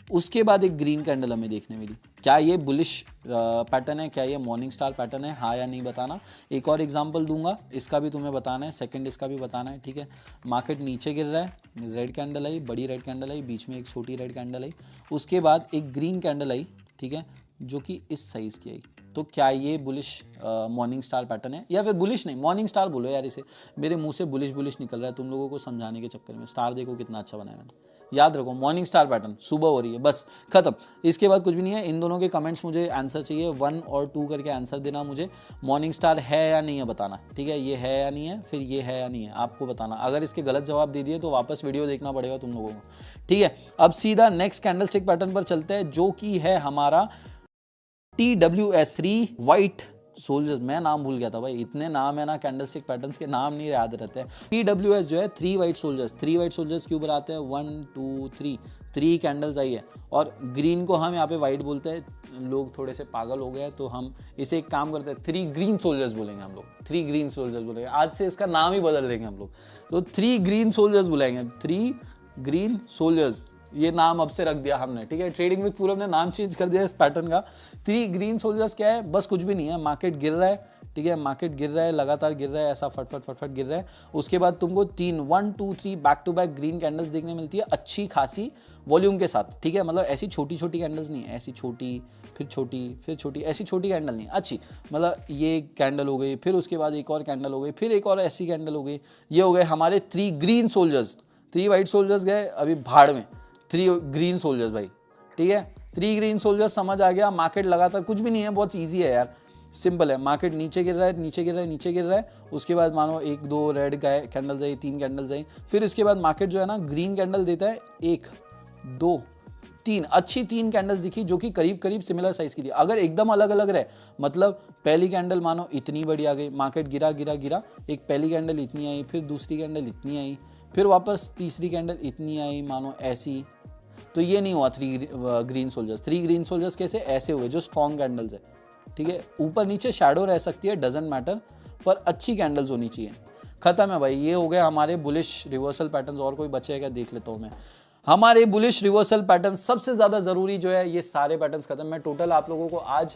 उसके बाद एक ग्रीन कैंडल हमें देखने मिली, क्या ये बुलिश पैटर्न है, क्या ये मॉर्निंग स्टार पैटर्न है, हाँ या नहीं बताना। एक और एग्जांपल दूंगा, इसका भी तुम्हें बताना है, सेकंड इसका भी बताना है, ठीक है। मार्केट नीचे गिर रहा है, रेड कैंडल आई, बड़ी रेड कैंडल आई, बीच में एक छोटी रेड कैंडल आई, उसके बाद एक ग्रीन कैंडल आई, ठीक है, जो कि इस साइज़ की आई। तो क्या ये बुलिश मॉर्निंग स्टार पैटर्न है, या फिर बुलिश नहीं, मॉर्निंग स्टार बोलो यार इसे, मेरे मुंह से बुलिश बुलिश निकल रहा है तुम लोगों को समझाने के चक्कर में। स्टार देखो कितना अच्छा बनाया मैंने, याद रखो मॉर्निंग स्टार पैटर्न, सुबह हो रही है, बस खत्म। इसके बाद कुछ भी नहीं है। इन दोनों के कमेंट्स मुझे आंसर चाहिए, 1 और 2 करके आंसर देना मुझे। मॉर्निंग स्टार है या नहीं है बताना, ठीक है, ये है या नहीं है, फिर ये है या नहीं है, आपको बताना। अगर इसके गलत जवाब दे दिए तो वापस वीडियो देखना पड़ेगा तुम लोगों को, ठीक है। अब सीधा नेक्स्ट कैंडल स्टिक पैटर्न पर चलते हैं, जो कि है हमारा TWS, 3 वाइट सोल्जर्स। मैं नाम भूल गया था भाई, इतने नाम है ना कैंडलस्टिक पैटर्न्स के, नाम नहीं याद रहते हैं। TWS जो है 3 वाइट सोल्जर्स। 3 वाइट सोल्जर्स क्यों बनाते हैं, 1 2 3 कैंडल्स आई है, और ग्रीन को हम यहाँ पे वाइट बोलते हैं। लोग थोड़े से पागल हो गए तो हम इसे एक काम करते हैं, 3 ग्रीन सोल्जर्स बोलेंगे हम लोग, 3 ग्रीन सोल्जर्स बोलेंगे। आज से इसका नाम ही बदल देंगे हम लोग, तो 3 ग्रीन सोल्जर्स बुलाएंगे, 3 ग्रीन सोल्जर्स, ये नाम अब से रख दिया हमने, ठीक है। ट्रेडिंग विद पूरब ने नाम चेंज कर दिया इस पैटर्न का। 3 ग्रीन सोल्जर्स क्या है, बस कुछ भी नहीं है, मार्केट गिर रहा है, ठीक है, मार्केट गिर रहा है, लगातार गिर रहा है, ऐसा फटफट फटफट गिर रहा है। उसके बाद तुमको 1 2 3 back to back green candles देखने मिलती है, अच्छी खासी वॉल्यूम के साथ, ठीक है। मतलब ऐसी छोटी छोटी कैंडल्स नहीं, ऐसी छोटी फिर छोटी फिर छोटी, ऐसी छोटी कैंडल नहीं, अच्छी, मतलब ये कैंडल हो गई, फिर उसके बाद एक और कैंडल हो गई, फिर एक और ऐसी कैंडल हो गई। ये हो गए हमारे 3 ग्रीन सोल्जर्स। 3 वाइट सोल्जर्स गए अभी भाड़ में, 3 ग्रीन सोल्जर्स भाई, ठीक है। 3 ग्रीन सोल्जर्स समझ आ गया। मार्केट लगातार, कुछ भी नहीं है, बहुत इजी है यार, सिंपल है। मार्केट नीचे गिर रहा है, नीचे गिर रहा है, नीचे गिर रहा है, उसके बाद मानो 1 2 रेड कैंडल्स आई, 3 कैंडल्स आई, फिर उसके बाद मार्केट जो है ना ग्रीन कैंडल देता है, 1 2 3, अच्छी 3 कैंडल्स दिखी जो कि करीब करीब सिमिलर साइज की थी। अगर एकदम अलग अलग रहे, मतलब पहली कैंडल मानो इतनी बड़ी आ गई, मार्केट गिरा गिरा गिरा, एक पहली कैंडल इतनी आई, फिर दूसरी कैंडल इतनी आई, फिर वापस तीसरी कैंडल इतनी आई, मानो ऐसी, तो ये नहीं हुआ 3 ग्रीन सोल्जर्स। 3 ग्रीन सोल्जर्स कैसे, ऐसे हुए जो स्ट्रॉन्ग कैंडल्स है, ठीक है। ऊपर नीचे शैडो रह सकती है, डजेंट मैटर, पर अच्छी कैंडल्स होनी चाहिए। खत्म है भाई, ये हो गया हमारे बुलिश रिवर्सल पैटर्न्स। और कोई बचे क्या देख लेता हूँ मैं। हमारे बुलिश रिवर्सल पैटर्न सबसे ज्यादा जरूरी जो है, ये सारे पैटर्न्स खत्म। मैं टोटल आप लोगों को आज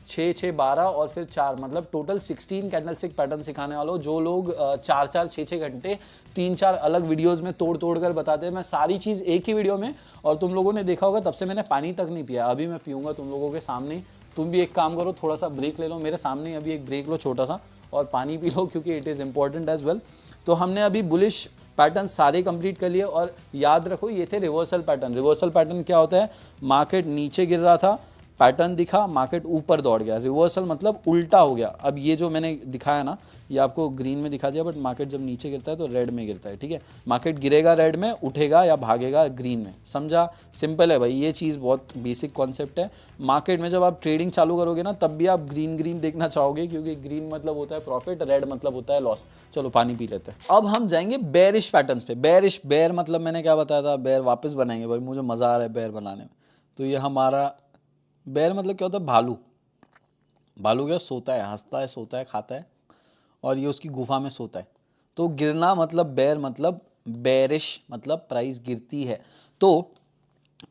6 6 12 और फिर 4, मतलब टोटल 16 कैंडलस्टिक पैटर्न सिखाने वाला हूँ। जो लोग 4 4 6 6 घंटे 3 4 अलग वीडियोस में तोड़ तोड़ कर बताते हैं, मैं सारी चीज़ एक ही वीडियो में, और तुम लोगों ने देखा होगा तब से मैंने पानी तक नहीं पिया। अभी मैं पीऊँगा तुम लोगों के सामने। तुम भी एक काम करो, थोड़ा सा ब्रेक ले लो मेरे सामने, अभी एक ब्रेक लो छोटा सा, और पानी पी लो, क्योंकि it is important as well. तो हमने अभी बुलिश पैटर्न सारे कंप्लीट कर लिए, और याद रखो ये थे रिवर्सल पैटर्न। रिवर्सल पैटर्न क्या होता है, मार्केट नीचे गिर रहा था, पैटर्न दिखा, मार्केट ऊपर दौड़ गया, रिवर्सल मतलब उल्टा हो गया। अब ये जो मैंने दिखाया ना, ये आपको ग्रीन में दिखा दिया, बट मार्केट जब नीचे गिरता है तो रेड में गिरता है, ठीक है। मार्केट गिरेगा रेड में, उठेगा या भागेगा ग्रीन में, समझा। सिंपल है भाई, ये चीज़ बहुत बेसिक कॉन्सेप्ट है। मार्केट में जब आप ट्रेडिंग चालू करोगे ना, तब भी आप ग्रीन ग्रीन देखना चाहोगे, क्योंकि ग्रीन मतलब होता है प्रॉफिट, रेड मतलब होता है लॉस। चलो पानी पी लेते हैं। अब हम जाएंगे बेरिश पैटर्न्स पे। बेर मतलब मैंने क्या बताया था, बेर वापस बनाएंगे भाई, मुझे मज़ा आ रहा है बेर बनाने में। तो ये हमारा बेर मतलब क्या होता है, भालू। भालू क्या सोता है, हंसता है, सोता है, खाता है, और ये उसकी गुफा में सोता है। तो गिरना मतलब बेर, मतलब बेरिश मतलब प्राइस गिरती है। तो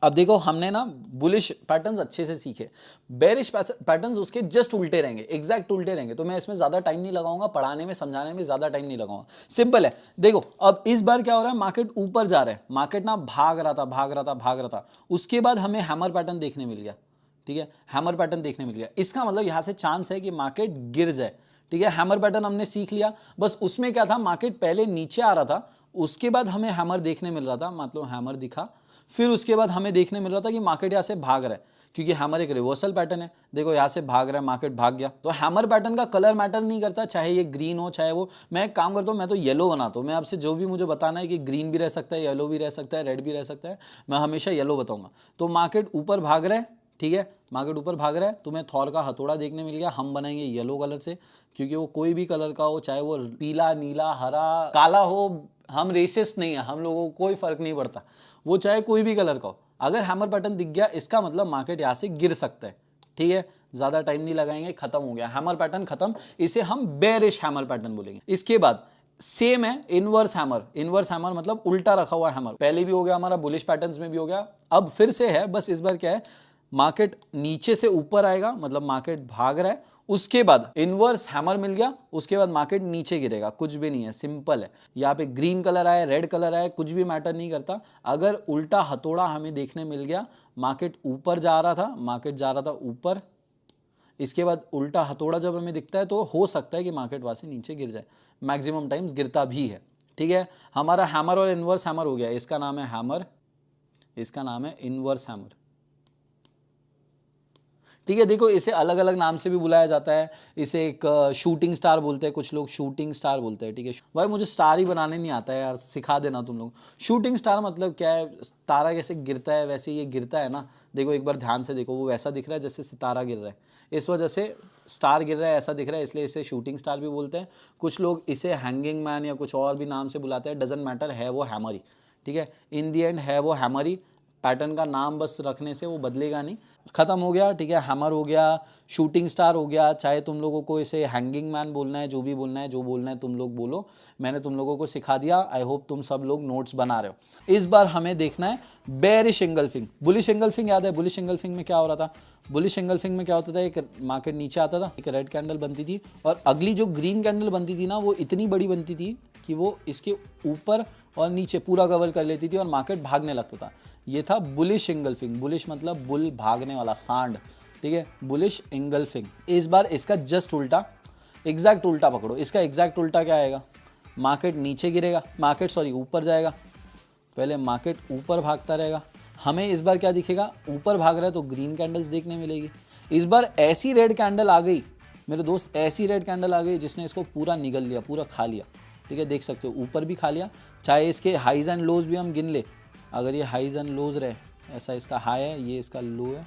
अब देखो हमने ना बुलिश पैटर्न्स अच्छे से सीखे, बेरिश पैटर्न्स उसके जस्ट उल्टे रहेंगे, एग्जैक्ट उल्टे रहेंगे। तो मैं इसमें ज्यादा टाइम नहीं लगाऊंगा, पढ़ाने में समझाने में ज्यादा टाइम नहीं लगाऊंगा, सिंपल है। देखो अब इस बार क्या हो रहा है, मार्केट ऊपर जा रहा है, मार्केट ना भाग रहा था भाग रहा था भाग रहा था, उसके बाद हमें हैमर पैटर्न देखने मिल गया, ठीक है। हैमर पैटर्न देखने मिल गया, इसका मतलब यहां से चांस है कि मार्केट गिर जाए, ठीक है। हैमर पैटर्न हमने सीख लिया। बस उसमें क्या था, मार्केट पहले नीचे आ रहा था, उसके बाद हमें हैमर देखने मिल रहा था, मतलब हैमर दिखा, फिर उसके बाद हमें देखने मिल रहा था कि मार्केट यहाँ से भाग रहा है, क्योंकि हैमर एक रिवर्सल पैटर्न है। देखो यहाँ से भाग रहा है, मार्केट भाग गया। तो हैमर पैटर्न का कलर मैटर नहीं करता, चाहे ये ग्रीन हो चाहे वो, मैं एक काम करता हूँ, मैं तो येलो बनाता हूँ। मैं आपसे जो भी मुझे बताना है कि ग्रीन भी रह सकता है, येलो भी रह सकता है, रेड भी रह सकता है, मैं हमेशा येलो बताऊंगा। तो मार्केट ऊपर भाग रहा है, ठीक है, मार्केट ऊपर भाग रहा है। तुम्हें थॉर का हथौड़ा देखने मिल गया, हम बनाएंगे येलो कलर से, क्योंकि वो कोई भी कलर का हो, चाहे वो पीला नीला हरा काला हो, हम रेसिस्ट नहीं है, हम लोगों को कोई फर्क नहीं पड़ता, वो चाहे कोई भी कलर का हो। अगर हैमर पैटर्न दिख गया, इसका मतलब मार्केट यहाँ से गिर सकता है, ठीक है। ज्यादा टाइम नहीं लगाएंगे, खत्म हो गया हैमर पैटर्न, खत्म। इसे हम बेरिश हैमर पैटर्न बोलेंगे। इसके बाद सेम है इनवर्स हैमर। इनवर्स हैमर मतलब उल्टा रखा हुआ हैमर, पहले भी हो गया हमारा, बुलिश पैटर्न्स में भी हो गया, अब फिर से है। बस इस बार क्या है, मार्केट नीचे से ऊपर आएगा, मतलब मार्केट भाग रहा है, उसके बाद इनवर्स हैमर मिल गया, उसके बाद मार्केट नीचे गिरेगा, कुछ भी नहीं है, सिंपल है। यहाँ पे ग्रीन कलर आया, रेड कलर आया, कुछ भी मैटर नहीं करता। अगर उल्टा हथौड़ा हमें देखने मिल गया, मार्केट ऊपर जा रहा था, मार्केट जा रहा था ऊपर, इसके बाद उल्टा हथौड़ा जब हमें दिखता है तो हो सकता है कि मार्केट वहां से नीचे गिर जाए, मैक्सिमम टाइम्स गिरता भी है। ठीक है, हमारा हैमर और इनवर्स हैमर हो गया, इसका नाम है हैमर, इसका नाम है इनवर्स हैमर। ठीक है, देखो इसे अलग अलग नाम से भी बुलाया जाता है, इसे एक शूटिंग स्टार बोलते हैं, कुछ लोग शूटिंग स्टार बोलते हैं। ठीक है भाई, मुझे स्टार ही बनाने नहीं आता है यार, सिखा देना तुम लोग। शूटिंग स्टार मतलब क्या है, तारा कैसे गिरता है वैसे ये गिरता है ना, देखो एक बार ध्यान से देखो, वो वैसा दिख रहा है जैसे सितारा गिर रहा है, इस वजह से स्टार गिर रहा है ऐसा दिख रहा है, इसलिए इसे शूटिंग स्टार भी बोलते हैं। कुछ लोग इसे हैंगिंग मैन या कुछ और भी नाम से बुलाते हैं, डजेंट मैटर, है वो हैमर ही। ठीक है, इन दी एंड है वो हैमर ही, पैटर्न का नाम बस रखने से वो बदलेगा नहीं, खत्म हो गया। ठीक है, हैमर हो गया, शूटिंग स्टार हो गया, चाहे तुम लोगों को इसे हैंगिंग मैन बोलना है, जो भी बोलना है, जो बोलना है तुम लोग बोलो, मैंने तुम लोगों को सिखा दिया। आई होप तुम सब लोग नोट्स बना रहे हो। इस बार हमें देखना है बेयरिश एंगल्फिंग। बुलिश एंगल्फिंग याद है, बुलिश एंगल्फिंग में क्या हो रहा था, बुलिश एंगल्फिंग में क्या होता था, एक मार्केट नीचे आता था, एक रेड कैंडल बनती थी, और अगली जो ग्रीन कैंडल बनती थी ना, वो इतनी बड़ी बनती थी कि वो इसके ऊपर और नीचे पूरा कवर कर लेती थी और मार्केट भागने लगता था। ये था बुलिश एंगल्फिंग, बुलिश मतलब बुल, भागने वाला, सांड। ठीक है, बुलिश एंगल्फिंग। इस बार इसका जस्ट उल्टा, एग्जैक्ट उल्टा पकड़ो, इसका एग्जैक्ट उल्टा क्या आएगा, मार्केट नीचे गिरेगा, मार्केट सॉरी ऊपर जाएगा, पहले मार्केट ऊपर भागता रहेगा। हमें इस बार क्या दिखेगा, ऊपर भाग रहा है तो ग्रीन कैंडल्स देखने मिलेगी। इस बार ऐसी रेड कैंडल आ गई मेरे दोस्त, ऐसी रेड कैंडल आ गई जिसने इसको पूरा निगल लिया, पूरा खा लिया। ठीक है, देख सकते हो ऊपर भी खा लिया, चाहे इसके हाइज एंड लोज भी हम गिन ले, अगर ये हाइज एंड लोज रहे, ऐसा इसका हाई है, ये इसका लो है।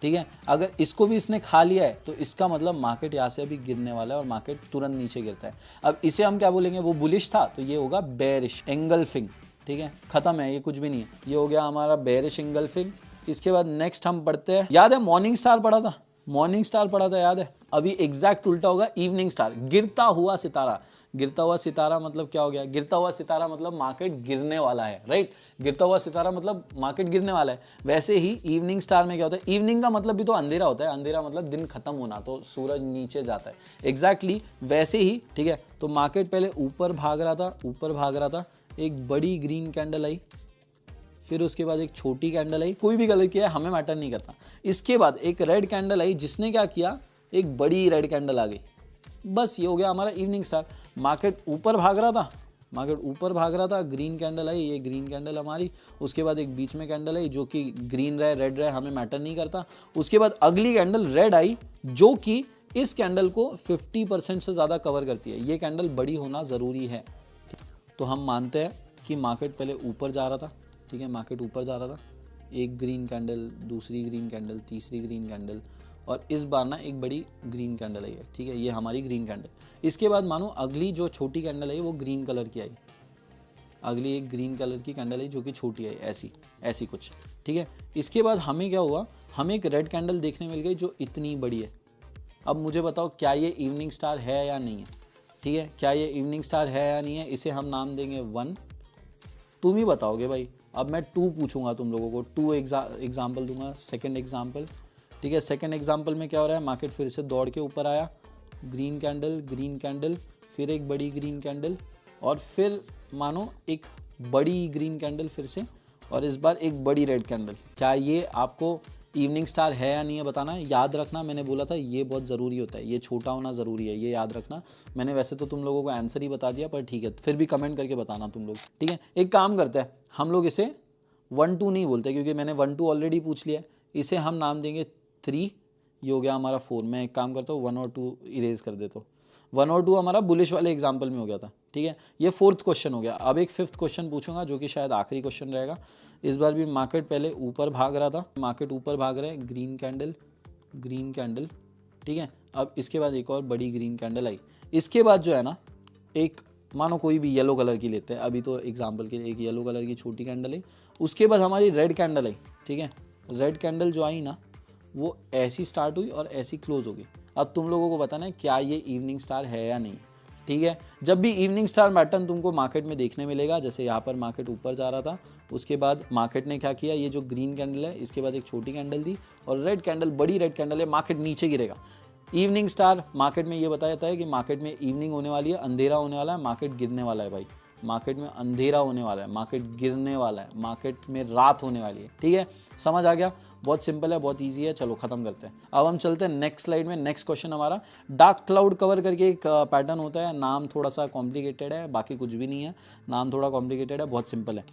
ठीक है, अगर इसको भी इसने खा लिया है तो इसका मतलब मार्केट यहाँ से अभी गिरने वाला है और मार्केट तुरंत नीचे गिरता है। अब इसे हम क्या बोलेंगे, वो बुलिश था तो ये होगा बेयरिश एंगल्फिंग। ठीक है, खत्म है, ये कुछ भी नहीं है, ये हो गया हमारा बेयरिश एंगल्फिंग। इसके बाद नेक्स्ट हम पढ़ते हैं, याद है मॉर्निंग स्टार पढ़ा था, मॉर्निंग स्टार पढ़ा था याद है। अभी एग्जैक्ट उल्टा होगा इवनिंग स्टार, गिरता हुआ सितारा। गिरता हुआ सितारा मतलब क्या हो गया, गिरता हुआ सितारा मतलब मार्केट गिरने वाला है, राइट। गिरता हुआ सितारा मतलब मार्केट गिरने वाला है। वैसे ही इवनिंग स्टार में क्या होता है, इवनिंग का मतलब भी तो अंधेरा होता है, अंधेरा मतलब दिन खत्म होना, तो सूरज नीचे जाता है, एग्जैक्टली वैसे ही। ठीक है, तो मार्केट पहले ऊपर भाग रहा था, ऊपर भाग रहा था, एक बड़ी ग्रीन कैंडल आई, फिर उसके बाद एक छोटी कैंडल आई, कोई भी कलर की है हमें मैटर नहीं करता। इसके बाद एक रेड कैंडल आई, जिसने क्या किया, एक बड़ी रेड कैंडल आ गई। बस ये हो गया हमारा इवनिंग स्टार। मार्केट ऊपर भाग रहा था, मार्केट ऊपर भाग रहा था, ग्रीन कैंडल आई, ये ग्रीन कैंडल हमारी, उसके बाद एक बीच में कैंडल आई जो कि ग्रीन रहे रेड रहे हमें मैटर नहीं करता। उसके बाद अगली कैंडल रेड आई जो कि इस कैंडल को 50% से ज़्यादा कवर करती है। ये कैंडल बड़ी होना ज़रूरी है। तो हम मानते हैं कि मार्केट पहले ऊपर जा रहा था। ठीक है, मार्केट ऊपर जा रहा था, एक ग्रीन कैंडल, दूसरी ग्रीन कैंडल, तीसरी ग्रीन कैंडल, और इस बार ना एक बड़ी ग्रीन कैंडल आई है। ठीक है, ये हमारी ग्रीन कैंडल। इसके बाद मानो अगली जो छोटी कैंडल आई वो ग्रीन कलर की आई, अगली एक ग्रीन कलर की कैंडल आई जो कि छोटी आई, ऐसी ऐसी कुछ। ठीक है, इसके बाद हमें क्या हुआ, हमें एक रेड कैंडल देखने मिल गई जो इतनी बड़ी है। अब मुझे बताओ क्या ये इवनिंग स्टार है या नहीं है। ठीक है, क्या ये इवनिंग स्टार है या नहीं है, इसे हम नाम देंगे 1। तुम ही बताओगे भाई। अब मैं 2 पूछूंगा तुम लोगों को, 2 एग्जाम्पल दूंगा। सेकंड एग्जाम्पल, ठीक है, सेकंड एग्जाम्पल में क्या हो रहा है, मार्केट फिर से दौड़ के ऊपर आया, ग्रीन कैंडल, फिर एक बड़ी ग्रीन कैंडल, और फिर मानो एक बड़ी ग्रीन कैंडल फिर से, और इस बार एक बड़ी रेड कैंडल। क्या ये आपको इवनिंग स्टार है या नहीं है बताना है। याद रखना, मैंने बोला था ये बहुत ज़रूरी होता है, ये छोटा होना ज़रूरी है, ये याद रखना। मैंने वैसे तो तुम लोगों को आंसर ही बता दिया, पर ठीक है, फिर भी कमेंट करके बताना तुम लोग। ठीक है, एक काम करते हैं, हम लोग इसे 1 2 नहीं बोलते क्योंकि मैंने 1 2 ऑलरेडी पूछ लिया है। इसे हम नाम देंगे 3, ये हो गया हमारा 4। मैं एक काम करता हूँ, 1 और 2 इरेज कर देता हूँ। 1 और 2 हमारा बुलिश वाले एग्जाम्पल में हो गया था। ठीक है, ये 4th क्वेश्चन हो गया। अब एक 5th क्वेश्चन पूछूंगा जो कि शायद आखिरी क्वेश्चन रहेगा। इस बार भी मार्केट पहले ऊपर भाग रहा था, मार्केट ऊपर भाग रहा है, ग्रीन कैंडल। ठीक है, अब इसके बाद एक और बड़ी ग्रीन कैंडल आई। इसके बाद जो है ना, एक मानो कोई भी येलो कलर की लेते हैं अभी तो एग्जाम्पल के लिए, एक येलो कलर की छोटी कैंडल आई। उसके बाद हमारी रेड कैंडल आई। ठीक है, रेड कैंडल जो आई ना, वो ऐसी स्टार्ट हुई और ऐसी क्लोज हो गई। अब तुम लोगों को बताना है क्या ये इवनिंग स्टार है या नहीं। ठीक है। जब भी इवनिंग स्टार पैटर्न तुमको मार्केट में देखने मिलेगा, जैसे यहाँ पर मार्केट ऊपर जा रहा था, उसके बाद मार्केट ने क्या किया, ये जो ग्रीन कैंडल है इसके बाद एक छोटी कैंडल दी और रेड कैंडल, बड़ी रेड कैंडल है, मार्केट नीचे गिरेगा। इवनिंग स्टार मार्केट में ये बताया जाता है कि मार्केट में इवनिंग होने वाली है, अंधेरा होने वाला है, मार्केट गिरने वाला है भाई, मार्केट में अंधेरा होने वाला है, मार्केट गिरने वाला है, मार्केट में रात होने वाली है। ठीक है, समझ आ गया? बहुत सिंपल है, बहुत इजी है। चलो खत्म करते हैं। अब हम चलते हैं नेक्स्ट स्लाइड में। नेक्स्ट क्वेश्चन हमारा डार्क क्लाउड कवर करके एक पैटर्न होता है। नाम थोड़ा सा कॉम्प्लिकेटेड है, बाकी कुछ भी नहीं है, नाम थोड़ा कॉम्प्लिकेटेड है, बहुत सिंपल है।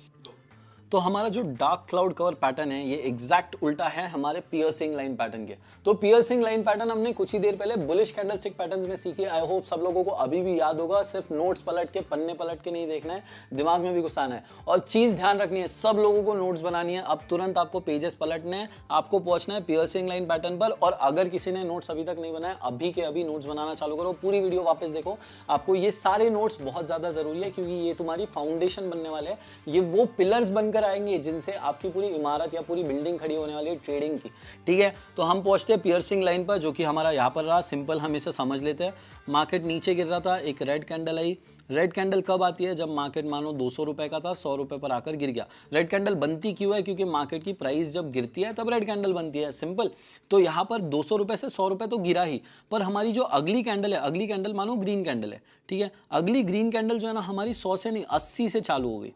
तो हमारा जो डार्क क्लाउड कवर पैटर्न है ये एग्जैक्ट उल्टा है हमारे पियर्सिंग लाइन पैटर्न के। तो पियर्सिंग लाइन पैटर्न हमने कुछ ही देर पहले बुलिश कैंडलस्टिक पैटर्न्स में सीखी। आई होप सब लोगों को अभी भी याद होगा। सिर्फ नोट्स पलट के, पन्ने पलट के नहीं देखना है, दिमाग में भी घुसाना है। और चीज ध्यान रखनी है, सब लोगों को नोट्स बनानी है। अब तुरंत आपको पेजेस पलटने हैं, आपको पहुंचना है पियर्सिंग लाइन पैटर्न पर। और अगर किसी ने नोट्स अभी तक नहीं बनाया, अभी के अभी नोट्स बनाना चालू करो, पूरी वीडियो वापस देखो। आपको ये सारे नोट्स बहुत ज्यादा जरूरी है, क्योंकि ये तुम्हारी फाउंडेशन बनने वाले हैं। ये वो पिलर्स बनकर आएंगे जिनसे आपकी पूरी इमारत या पूरी बिल्डिंग खड़ी होने वाली है ट्रेडिंग की। ठीक है, तो हम पहुंचते हैं पियर्सिंग लाइन पर, जो कि हमारा यहाँ पर रहा। सिंपल हम इसे समझ लेते हैं। मार्केट नीचे गिर रहा था, एक रेड कैंडल आई। रेड कैंडल कब आती है? जब मार्केट मानो 200 रुपए का था, 100 रुपए पर आकर गिर गया। रेड कैंडल बनती क्यों है? क्योंकि मार्केट की प्राइस जब गिरती है तब रेड कैंडल बनती है, सिंपल। तो यहाँ पर 200 रुपए से 100 रुपए तो गिरा ही, पर हमारी जो अगली कैंडल है, अगली कैंडल मानो ग्रीन कैंडल है, ठीक है। अगली ग्रीन कैंडल जो है ना, हमारी 100 से नहीं 80 से चालू हो गई।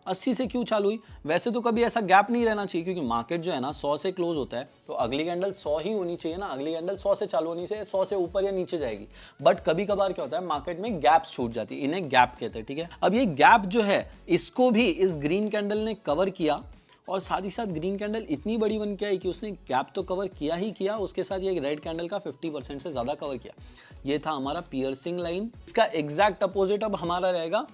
80 से क्यों चालू हुई? वैसे तो कभी ऐसा गैप नहीं रहना चाहिए, क्योंकि मार्केट जो है ना 100 से क्लोज होता है, तो अगली कैंडल 100 ही होनी चाहिए ना। अगली कैंडल 100 से चालू होनी चाहिए, 100 से ऊपर या नीचे जाएगी। बट कभी कभार क्या होता है, मार्केट में गैप्स छूट जाती है, इन्हें गैप कहते हैं। ठीक है, अब ये गैप जो है, इसको भी इस ग्रीन कैंडल ने कवर किया, और साथ ही साथ ग्रीन कैंडल इतनी बड़ी बन के आई कि उसने गैप तो कवर किया ही किया, उसके साथ ये रेड कैंडल का 50% से ज्यादा कवर किया। ये था हमारा पियर्सिंग लाइन। इसका एग्जैक्ट अपोजिट अब हमारा रहेगा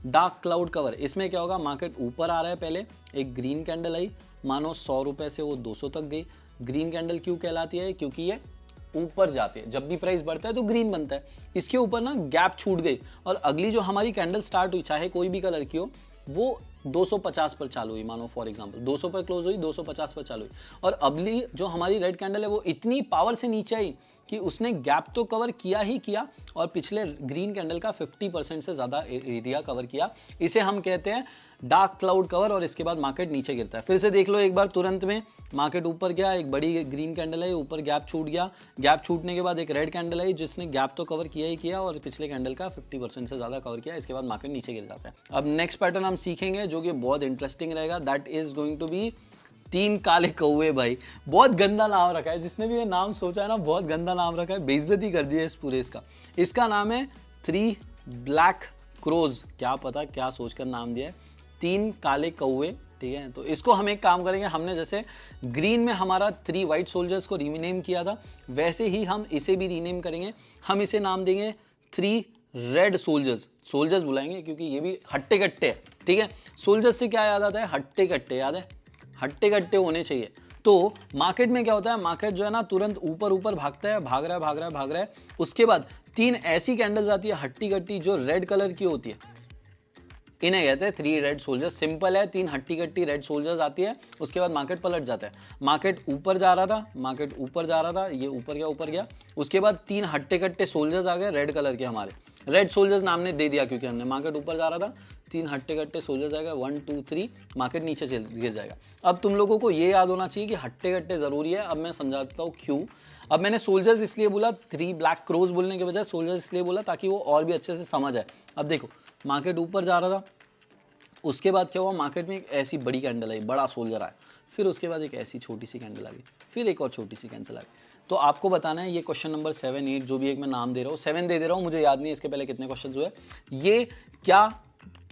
डार्क क्लाउड कवर। इसमें क्या होगा, मार्केट ऊपर आ रहा है, पहले एक ग्रीन कैंडल आई, मानो 100 रुपए से वो 200 तक गई। ग्रीन कैंडल क्यों कहलाती है? क्योंकि ये ऊपर जाती है, जब भी प्राइस बढ़ता है तो ग्रीन बनता है। इसके ऊपर ना गैप छूट गई, और अगली जो हमारी कैंडल स्टार्ट हुई, चाहे कोई भी कलर की हो, वो 250 पर चालू हुई। मानो फॉर एग्जांपल 200 पर क्लोज हुई, 250 पर चालू हुई। और अगली जो हमारी रेड कैंडल है, वो इतनी पावर से नीचे आई कि उसने गैप तो कवर किया ही किया, और पिछले ग्रीन कैंडल का 50% से ज्यादा एरिया कवर किया। इसे हम कहते हैं डार्क क्लाउड कवर। और इसके बाद मार्केट नीचे गिरता है। फिर से देख लो एक बार तुरंत में, मार्केट ऊपर गया, एक बड़ी ग्रीन कैंडल है, ऊपर गैप छूट गया। गैप छूटने के बाद एक रेड कैंडल आई, जिसने गैप तो कवर किया ही किया, और पिछले कैंडल का 50% से ज्यादा कवर किया। इसके बाद मार्केट नीचे गिर जाता है। अब नेक्स्ट पैटर्न हम सीखेंगे, जो कि बहुत इंटरेस्टिंग रहेगा। That is going to be 3 काले कौवे। भाई बहुत गंदा नाम रखा है, जिसने भी ये नाम सोचा है ना, बहुत गंदा नाम रखा है, बेइज्जती कर दी है इस पूरे इसका नाम है 3 ब्लैक क्रोज। क्या पता क्या सोचकर नाम दिया है, 3 काले कौवे। ठीक है, तो इसको हम एक काम करेंगे, हमने जैसे ग्रीन में हमारा 3 व्हाइट सोल्जर्स को रीनेम किया था, वैसे ही हम इसे भी रीनेम करेंगे। हम इसे नाम देंगे 3 रेड सोल्जर्स। सोल्जर्स बुलाएंगे क्योंकि ये भी हट्टे कट्टे है। ठीक है, सोल्जर्स से क्या याद आता है? हट्टे कट्टे याद है, हट्टे कट्टे होने चाहिए। तो मार्केट में क्या होता है, मार्केट जो है ना तुरंत ऊपर ऊपर भागता है, भाग रहा है भाग रहा है भाग रहा है। उसके बाद 3 ऐसी कैंडल्स आती है हट्टी कट्टी, जो रेड कलर की होती है, इन्हें कहते हैं 3 रेड सोल्जर्स। सिंपल है, 3 हट्टी कट्टी रेड सोल्जर्स आती है। उसके बाद मार्केट पलट जाता है। मार्केट ऊपर जा रहा था, मार्केट ऊपर जा रहा था, ये ऊपर गया। उसके बाद 3 हट्टे कट्टे सोल्जर्स आ गए रेड कलर के, हमारे रेड सोल्जर्स नाम ने दे दिया, क्योंकि हमने मार्केट ऊपर जा रहा था, 3 हट्टे कट्टे सोल्जर्स आएगा, 1 2 3, मार्केट नीचे गिर जाएगा। अब तुम लोगों को ये याद होना चाहिए कि हट्टे कट्टे जरूरी है। अब मैं समझाता हूँ क्यों। अब मैंने सोल्जर्स इसलिए बोला, 3 ब्लैक क्रोज बोलने के बजाय सोल्जर्स इसलिए बोला ताकि वो और भी अच्छे से समझ आए। अब देखो, मार्केट ऊपर जा रहा था, उसके बाद क्या हुआ, मार्केट में एक ऐसी बड़ी कैंडल आई, बड़ा सोल्जर आया, फिर उसके बाद एक ऐसी छोटी सी कैंडल आ गई, फिर एक और छोटी सी कैंडल आ गई। तो आपको बताना है, ये क्वेश्चन नंबर 7 8 जो भी एक मैं नाम दे रहा हूँ, 7 दे रहा हूँ, मुझे याद नहीं इसके पहले कितने क्वेश्चन हुए, ये क्या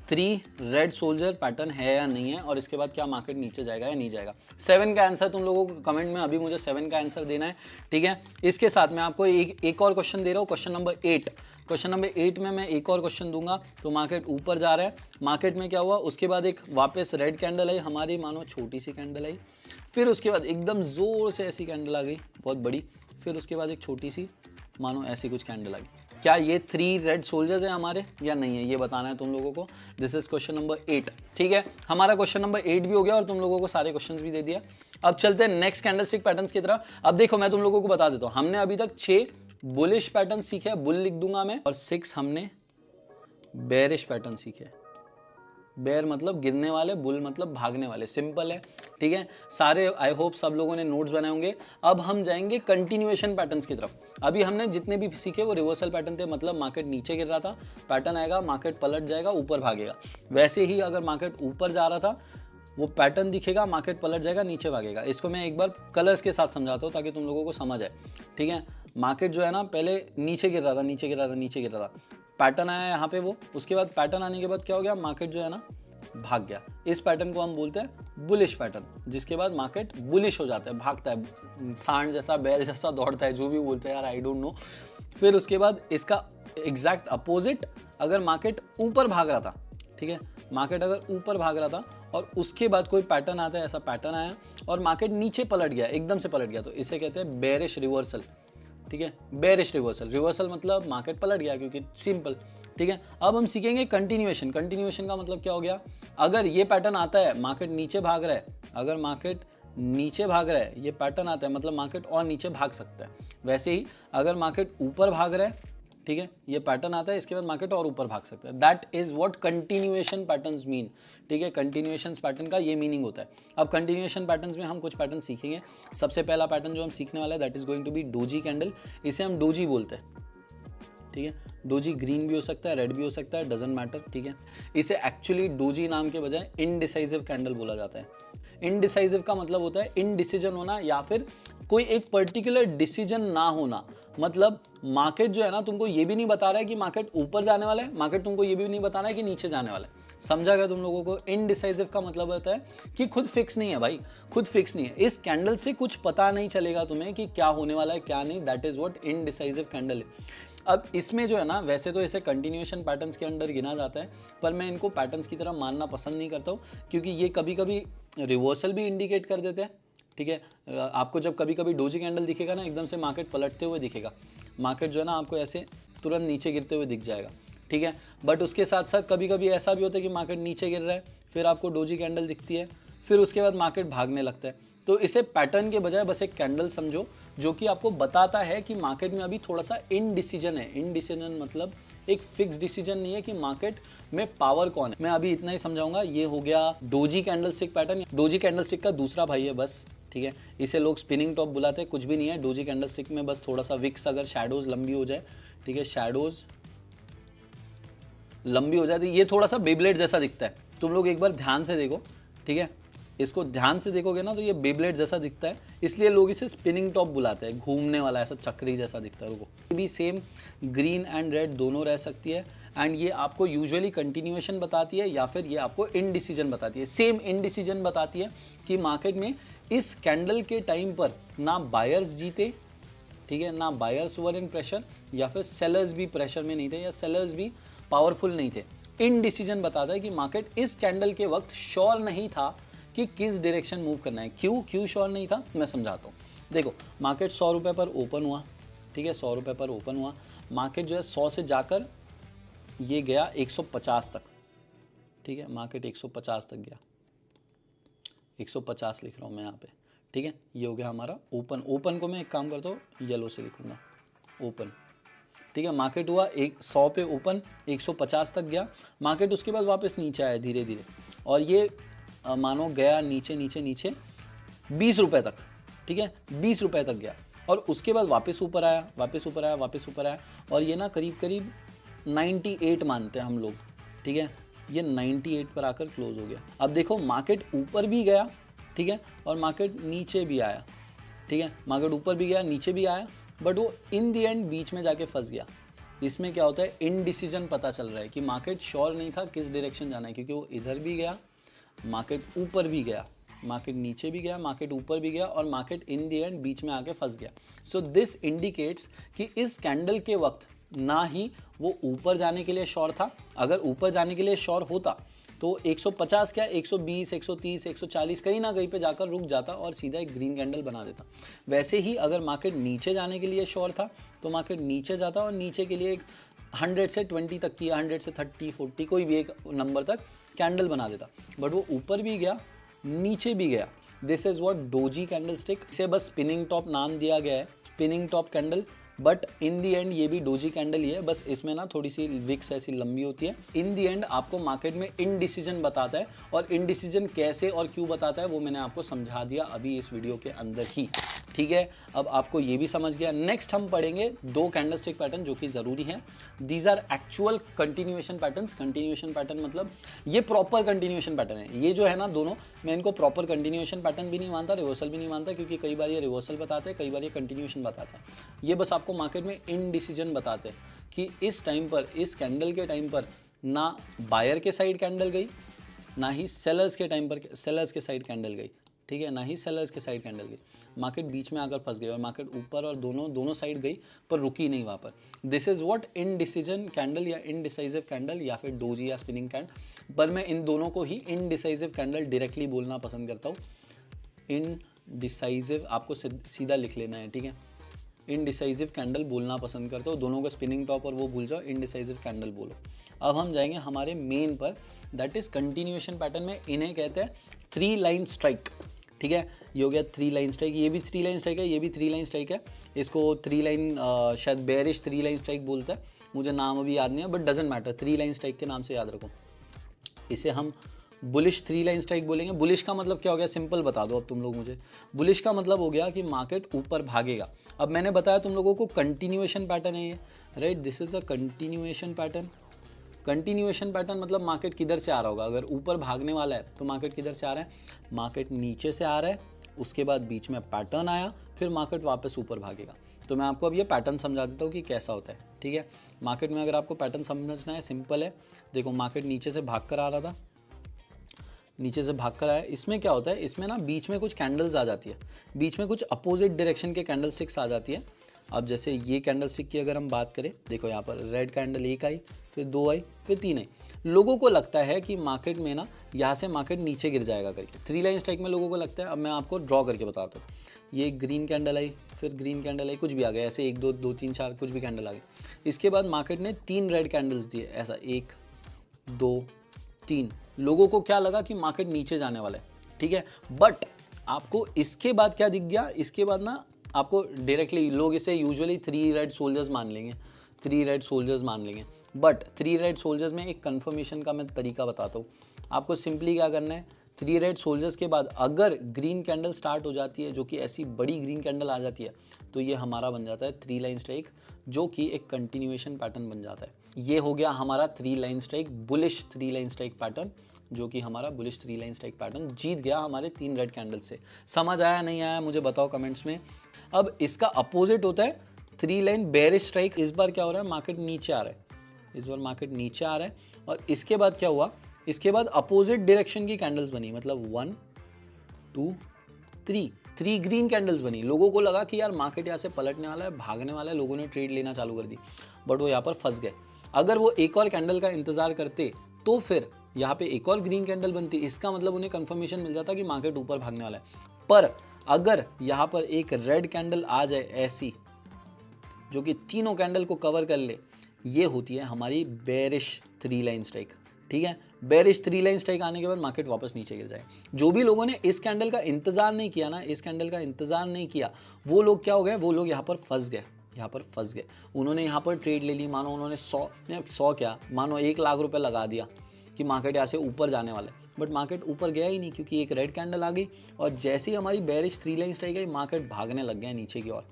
3 रेड सोल्जर पैटर्न है या नहीं है, और इसके बाद क्या मार्केट नीचे जाएगा या नहीं जाएगा। 7 का आंसर तुम लोगों को कमेंट में अभी मुझे 7 का आंसर देना है। ठीक है, इसके साथ मैं आपको एक और क्वेश्चन दे रहा हूँ, क्वेश्चन नंबर 8। क्वेश्चन नंबर 8 में मैं एक और क्वेश्चन दूंगा। तो मार्केट ऊपर जा रहा है, मार्केट में क्या हुआ, उसके बाद एक वापस रेड कैंडल आई हमारी, मानो छोटी सी कैंडल आई, फिर उसके बाद एकदम जोर से ऐसी कैंडल आ गई बहुत बड़ी, फिर उसके बाद एक छोटी सी मानो ऐसी कुछ कैंडल आ गई। क्या ये 3 रेड सोल्जर्स हैं हमारे या नहीं है, ये बताना है तुम लोगों को। This is question number 8। ठीक है, हमारा क्वेश्चन नंबर 8 भी हो गया और तुम लोगों को सारे क्वेश्चंस भी दे दिया। अब चलते हैं नेक्स्ट कैंडलस्टिक पैटर्न्स की तरफ। अब देखो, मैं तुम लोगों को बता देता हूं, हमने अभी तक 6 बुलिश पैटर्न सीखे, बुल लिख दूंगा मैं, और 6 हमने बेरिश पैटर्न सीखे। बेयर मतलब गिरने वाले, बुल मतलब भागने वाले, सिंपल है, ठीक है। सारे आई होप सब लोगों ने नोट्स बनाए होंगे। अब हम जाएंगे कंटिन्यूएशन पैटर्न्स की तरफ। अभी हमने जितने भी सीखे वो रिवर्सल पैटर्न थे, मतलब मार्केट नीचे गिर रहा था, पैटर्न आएगा, मार्केट पलट जाएगा, ऊपर भागेगा। वैसे ही अगर मार्केट ऊपर जा रहा था, वो पैटर्न दिखेगा, मार्केट पलट जाएगा, नीचे भागेगा। इसको मैं एक बार कलर्स के साथ समझाता हूँ ताकि तुम लोगों को समझ आए, ठीक है। मार्केट जो है ना, पहले नीचे गिर रहा था, नीचे गिर रहा था, नीचे गिर रहा था, पैटर्न आया यहाँ पे वो, उसके बाद पैटर्न आने के बाद क्या हो गया, मार्केट जो है ना भाग गया। इस पैटर्न को हम बोलते हैं बुलिश पैटर्न, जिसके बाद मार्केट बुलिश हो जाता है, भागता है, सांड जैसा, बैल जैसा दौड़ता है, जो भी बोलते हैं यार, आई डोंट नो। फिर उसके बाद इसका एग्जैक्ट अपोजिट, अगर मार्केट ऊपर भाग रहा था, ठीक है, मार्केट अगर ऊपर भाग रहा था और उसके बाद कोई पैटर्न आता है, ऐसा पैटर्न आया और मार्केट नीचे पलट गया, एकदम से पलट गया, तो इसे कहते हैं बेरिश रिवर्सल, ठीक है। बेरिश रिवर्सल, रिवर्सल मतलब मार्केट पलट गया, क्योंकि सिंपल, ठीक है। अब हम सीखेंगे कंटिन्यूएशन। कंटिन्यूएशन का मतलब क्या हो गया, अगर ये पैटर्न आता है, मार्केट नीचे भाग रहा है, अगर मार्केट नीचे भाग रहा है, ये पैटर्न आता है, मतलब मार्केट और नीचे भाग सकता है। वैसे ही अगर मार्केट ऊपर भाग रहा है, ठीक है, ये पैटर्न आता है, इसके बाद मार्केट और ऊपर भाग सकता है। That is what continuation patterns mean, ठीक है। कंटिन्यूएशन पैटर्न का ये मीनिंग होता है। अब कंटिन्यूएशन पैटर्न्स में हम कुछ पैटर्न सीखेंगे। सबसे पहला पैटर्न जो हम सीखने वाला है, that is going to be doji candle. इसे हम डोजी बोलते हैं, ठीक है। डोजी ग्रीन भी हो सकता है, रेड भी हो सकता है, डजंट मैटर, ठीक है। इसे एक्चुअली डोजी नाम के बजाय इनडिसाइसिव कैंडल बोला जाता है। इनडिसाइसिव का मतलब होता है इनडिसीजन होना, या फिर कोई एक पर्टिकुलर डिसीजन ना होना। मतलब मार्केट जो है ना, तुमको ये भी नहीं बता रहा है कि मार्केट ऊपर जाने वाला है, मार्केट तुमको ये भी नहीं बता रहा है कि नीचे जाने वाला है। समझा गया तुम लोगों को। इनडिसाइसिव का मतलब होता है कि खुद फिक्स नहीं है भाई, खुद फिक्स नहीं है। इस कैंडल से कुछ पता नहीं चलेगा तुम्हें कि क्या होने वाला है क्या नहीं। That is what indecisive candle है। अब इसमें जो है ना, वैसे तो इसे कंटिन्यूएशन पैटर्न्स के अंडर गिना जाता है, पर मैं इनको पैटर्न्स की तरह मानना पसंद नहीं करता हूँ, क्योंकि ये कभी कभी रिवर्सल भी इंडिकेट कर देते हैं, ठीक है। आपको जब कभी कभी डोजी कैंडल दिखेगा ना, एकदम से मार्केट पलटते हुए दिखेगा, मार्केट जो है ना आपको ऐसे तुरंत नीचे गिरते हुए दिख जाएगा, ठीक है। बट उसके साथ साथ कभी कभी ऐसा भी होता है कि मार्केट नीचे गिर रहा है, फिर आपको डोजी कैंडल दिखती है, फिर उसके बाद मार्केट भागने लगता है। तो इसे पैटर्न के बजाय बस एक कैंडल समझो, जो कि आपको बताता है कि मार्केट में अभी थोड़ा सा इनडिसीजन है। इनडिसीजन मतलब एक फिक्स डिसीजन नहीं है कि मार्केट में पावर कौन है। मैं अभी इतना ही समझाऊंगा। ये हो गया doji candlestick pattern. Doji candlestick का दूसरा भाई है बस, ठीक है। इसे लोग स्पिनिंग टॉप बुलाते हैं, कुछ भी नहीं है। डोजी कैंडलस्टिक में बस थोड़ा सा विक्स, अगर शैडोज लंबी हो जाए, ठीक है, शैडोज लंबी हो जाती है, ये थोड़ा सा बेब्लेड जैसा दिखता है। तुम लोग एक बार ध्यान से देखो, ठीक है, इसको ध्यान से देखोगे ना तो ये बेब्लेड जैसा दिखता है, इसलिए लोग इसे स्पिनिंग टॉप बुलाते हैं। घूमने वाला ऐसा चक्री जैसा दिखता है। रुको, ये भी सेम ग्रीन एंड रेड दोनों रह सकती है, एंड ये आपको यूजुअली कंटिन्यूएशन बताती है या फिर ये आपको इनडिसीजन बताती है। सेम इनडिसीजन बताती है कि मार्केट में इस कैंडल के टाइम पर ना बायर्स जीते, ठीक है, ना बायर्स वर इन प्रेशर, या फिर सेलर्स भी प्रेशर में नहीं थे, या सेलर्स भी पावरफुल नहीं थे। इनडिसीजन बताता है कि मार्केट इस कैंडल के वक्त श्योर नहीं था कि किस डायरेक्शन मूव करना है। क्यों श्योर नहीं था, मैं समझाता हूँ। देखो, मार्केट 100 रुपये पर ओपन हुआ, ठीक है, 100 रुपये पर ओपन हुआ। मार्केट जो है 100 से जाकर ये गया 150 तक, ठीक है, मार्केट 150 तक गया। 150 लिख रहा हूँ मैं यहाँ पे, ठीक है। ये हो गया हमारा ओपन। ओपन को मैं एक काम करता हूँ, येलो से लिखूंगा, ओपन, ठीक है। मार्केट हुआ 100 पे ओपन, 150 तक गया मार्केट। उसके बाद वापस नीचे आया धीरे धीरे, और ये मानो गया नीचे नीचे नीचे 20 रुपये तक, ठीक है, 20 रुपये तक गया, और उसके बाद वापस ऊपर आया, वापस ऊपर आया, वापस ऊपर आया, और ये ना करीब करीब 98 मानते हैं हम लोग, ठीक है। ये 98 पर आकर क्लोज हो गया। अब देखो, मार्केट ऊपर भी गया, ठीक है, और मार्केट नीचे भी आया, ठीक है, मार्केट ऊपर भी गया, नीचे भी आया, बट वो इन दी एंड बीच में जाके फंस गया। इसमें क्या होता है, इनडिसीजन पता चल रहा है कि मार्केट श्योर नहीं था किस डायरेक्शन जाना है, क्योंकि वो इधर भी गया, मार्केट ऊपर भी गया, मार्केट नीचे भी गया, मार्केट ऊपर भी गया, और मार्केट इन दी एंड बीच में आके फंस गया। सो दिस इंडिकेट्स कि इस कैंडल के वक्त ना ही वो ऊपर जाने के लिए श्योर था। अगर ऊपर जाने के लिए श्योर होता तो 150 क्या 120, 130, 140 कहीं ना कहीं पे जाकर रुक जाता और सीधा एक ग्रीन कैंडल बना देता। वैसे ही अगर मार्केट नीचे जाने के लिए श्योर था तो मार्केट नीचे जाता और नीचे के लिए एक 100 से 20 तक की, 100 से 30, 40 कोई भी एक नंबर तक कैंडल बना देता। बट वो ऊपर भी गया, नीचे भी गया। This is what doji candle stick. इसे बस स्पिनिंग टॉप नाम दिया गया है, spinning top candle, but in the and ये भी डोजी कैंडल ही है, बस इसमें ना थोड़ी सी विक्स ऐसी लंबी होती है। इन दी एंड आपको मार्केट में इनडिसीजन बताता है, और इनडिसीजन कैसे और क्यों बताता है वो मैंने आपको समझा दिया अभी इस वीडियो के अंदर ही, ठीक है। अब आपको ये भी समझ गया। नेक्स्ट हम पढ़ेंगे दो कैंडलस्टिक पैटर्न जो कि जरूरी है। These are actual continuation patterns. Continuation pattern मतलब ये प्रॉपर कंटिन्यूएशन पैटर्न है। ये जो है ना दोनों, मैं इनको प्रॉपर कंटिन्यूएशन पैटर्न भी नहीं मानता, रिवर्सल भी नहीं मानता, क्योंकि कई बार ये रिवर्सल बताते हैं, कई बार ये कंटिन्यूएशन बताते हैं। ये बस आपको मार्केट में इनडिसीजन बताते हैं कि इस टाइम पर, इस कैंडल के टाइम पर ना बायर के साइड कैंडल गई, ना ही सेलर्स के टाइम पर सेलर्स के साइड कैंडल गई, ठीक है, ना ही सेलर्स के साइड कैंडल गई। मार्केट बीच में आकर फंस गई और मार्केट ऊपर और दोनों साइड गई पर रुकी नहीं वहाँ पर। This is what indecision candle या इनडिसाइसिव कैंडल या फिर डोजी या स्पिनिंग कैंडल, पर मैं इन दोनों को ही इनडिसाइसिव कैंडल डायरेक्टली बोलना पसंद करता हूँ। इनडिसाइसिव आपको सीधा लिख लेना है, ठीक है। इनडिसाइसिव कैंडल बोलना पसंद करता हूँ। दोनों का स्पिनिंग टॉप और वो भूल जाओ, इनडिसाइसिव कैंडल बोलो। अब हम जाएंगे हमारे मेन पर, दैट इज कंटिन्यूएशन पैटर्न में इन्हें कहते हैं 3 लाइन स्ट्राइक, ठीक है। ये हो गया 3 लाइन स्ट्राइक, ये भी 3 लाइन स्ट्राइक है, ये भी 3 लाइन स्ट्राइक है। इसको 3 लाइन शायद बेरिश 3 लाइन स्ट्राइक बोलता है, मुझे नाम अभी याद नहीं है, but doesn't matter, 3 line strike के नाम से याद रखो। इसे हम बुलिश 3 लाइन स्ट्राइक बोलेंगे। बुलिश का मतलब क्या हो गया, सिंपल बता दो अब तुम लोग मुझे। बुलिश का मतलब हो गया कि मार्केट ऊपर भागेगा। अब मैंने बताया तुम लोगों को कंटिन्यूएशन पैटर्न है ये, right, this is a continuation pattern. Continuation pattern मतलब मार्केट किधर से आ रहा होगा, अगर ऊपर भागने वाला है तो मार्केट किधर से आ रहा है, मार्केट नीचे से आ रहा है, उसके बाद बीच में पैटर्न आया, फिर मार्केट वापस ऊपर भागेगा। तो मैं आपको अब ये पैटर्न समझा देता हूँ कि कैसा होता है, ठीक है। मार्केट में अगर आपको पैटर्न समझना है, सिंपल है। देखो मार्केट नीचे से भाग कर आ रहा था, नीचे से भाग कर आया। इसमें क्या होता है, इसमें ना बीच में कुछ कैंडल्स आ जाती है, बीच में कुछ अपोजिट डायरेक्शन के कैंडल स्टिक्स आ जाती है। अब जैसे ये कैंडल स्टिक की अगर हम बात करें, देखो यहाँ पर रेड कैंडल 1 आई, फिर 2 आई, फिर 3 आई। लोगों को लगता है कि मार्केट में ना यहाँ से मार्केट नीचे गिर जाएगा करके, 3 लाइन स्ट्राइक में लोगों को लगता है। अब मैं आपको ड्रॉ करके बताता हूँ। ये ग्रीन कैंडल आई, फिर ग्रीन कैंडल आई, कुछ भी आ गया, ऐसे 1 2 3 4 कुछ भी कैंडल आ गए। इसके बाद मार्केट ने 3 रेड कैंडल्स दिए, ऐसा 1 2 3। लोगों को क्या लगा कि मार्केट नीचे जाने वाला है, ठीक है। बट आपको इसके बाद क्या दिख गया, इसके बाद ना आपको डायरेक्टली लोग इसे यूजुअली 3 रेड सोल्जर्स मान लेंगे, 3 रेड सोल्जर्स मान लेंगे। बट 3 रेड सोल्जर्स में एक कंफर्मेशन का मैं तरीका बताता हूँ आपको। सिंपली क्या करना है, 3 रेड सोल्जर्स के बाद अगर ग्रीन कैंडल स्टार्ट हो जाती है, जो कि ऐसी बड़ी ग्रीन कैंडल आ जाती है, तो ये हमारा बन जाता है 3 लाइन स्ट्राइक, जो कि एक कंटिन्यूएशन पैटर्न बन जाता है। ये हो गया हमारा 3 line strike, bullish 3 line strike pattern, जो कि हमारा बुलिश 3 लाइन स्ट्राइक पैटर्न जीत गया हमारे 3 रेड कैंडल से। समझ आया नहीं आया मुझे बताओ कमेंट्स में। अब इसका अपोजिट होता है 3 लाइन बेरिश स्ट्राइक। इस बार क्या हो रहा है, मार्केट नीचे आ रहा है, इस बार मार्केट नीचे आ रहा है। और इसके बाद क्या हुआ, इसके बाद अपोजिट डायरेक्शन की कैंडल्स बनी, मतलब 1 2 3 ग्रीन कैंडल्स बनी। लोगों को लगा कि यार मार्केट यहाँ से पलटने वाला है, भागने वाला है, लोगों ने ट्रेड लेना चालू कर दी, बट वो यहाँ पर फंस गए। अगर वो एक और कैंडल का इंतजार करते तो फिर यहाँ पे एक और ग्रीन कैंडल बनती, इसका मतलब उन्हें कंफर्मेशन मिल जाता कि मार्केट ऊपर भागने वाला है। पर अगर यहाँ पर एक रेड कैंडल आ जाए ऐसी, जो कि तीनों कैंडल को कवर कर ले, ये होती है हमारी बेरिश 3 लाइन स्ट्राइक, ठीक है। बेरिश 3 लाइन स्ट्राइक आने के बाद मार्केट वापस नीचे गिर जाए। जो भी लोगों ने इस कैंडल का इंतजार नहीं किया ना, इस कैंडल का इंतजार नहीं किया, वो लोग क्या हो गए, वो लोग यहाँ पर फंस गए, यहाँ पर फंस गए। उन्होंने यहाँ पर ट्रेड ले ली, मानो उन्होंने 100 क्या, मानो 1 लाख रुपए लगा दिया कि मार्केट यहाँ से ऊपर जाने वाला है, बट मार्केट ऊपर गया ही नहीं, क्योंकि एक रेड कैंडल आ गई और जैसे ही हमारी बेरिश 3 लाइन स्ट्राइक आई, मार्केट भागने लग गया नीचे की ओर,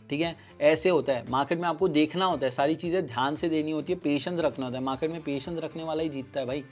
ठीक है। ऐसे होता है मार्केट में, आपको देखना होता है, सारी चीज़ें ध्यान से देनी होती है, पेशेंस रखना होता है। मार्केट में पेशेंस रखने वाला ही जीतता है भाई।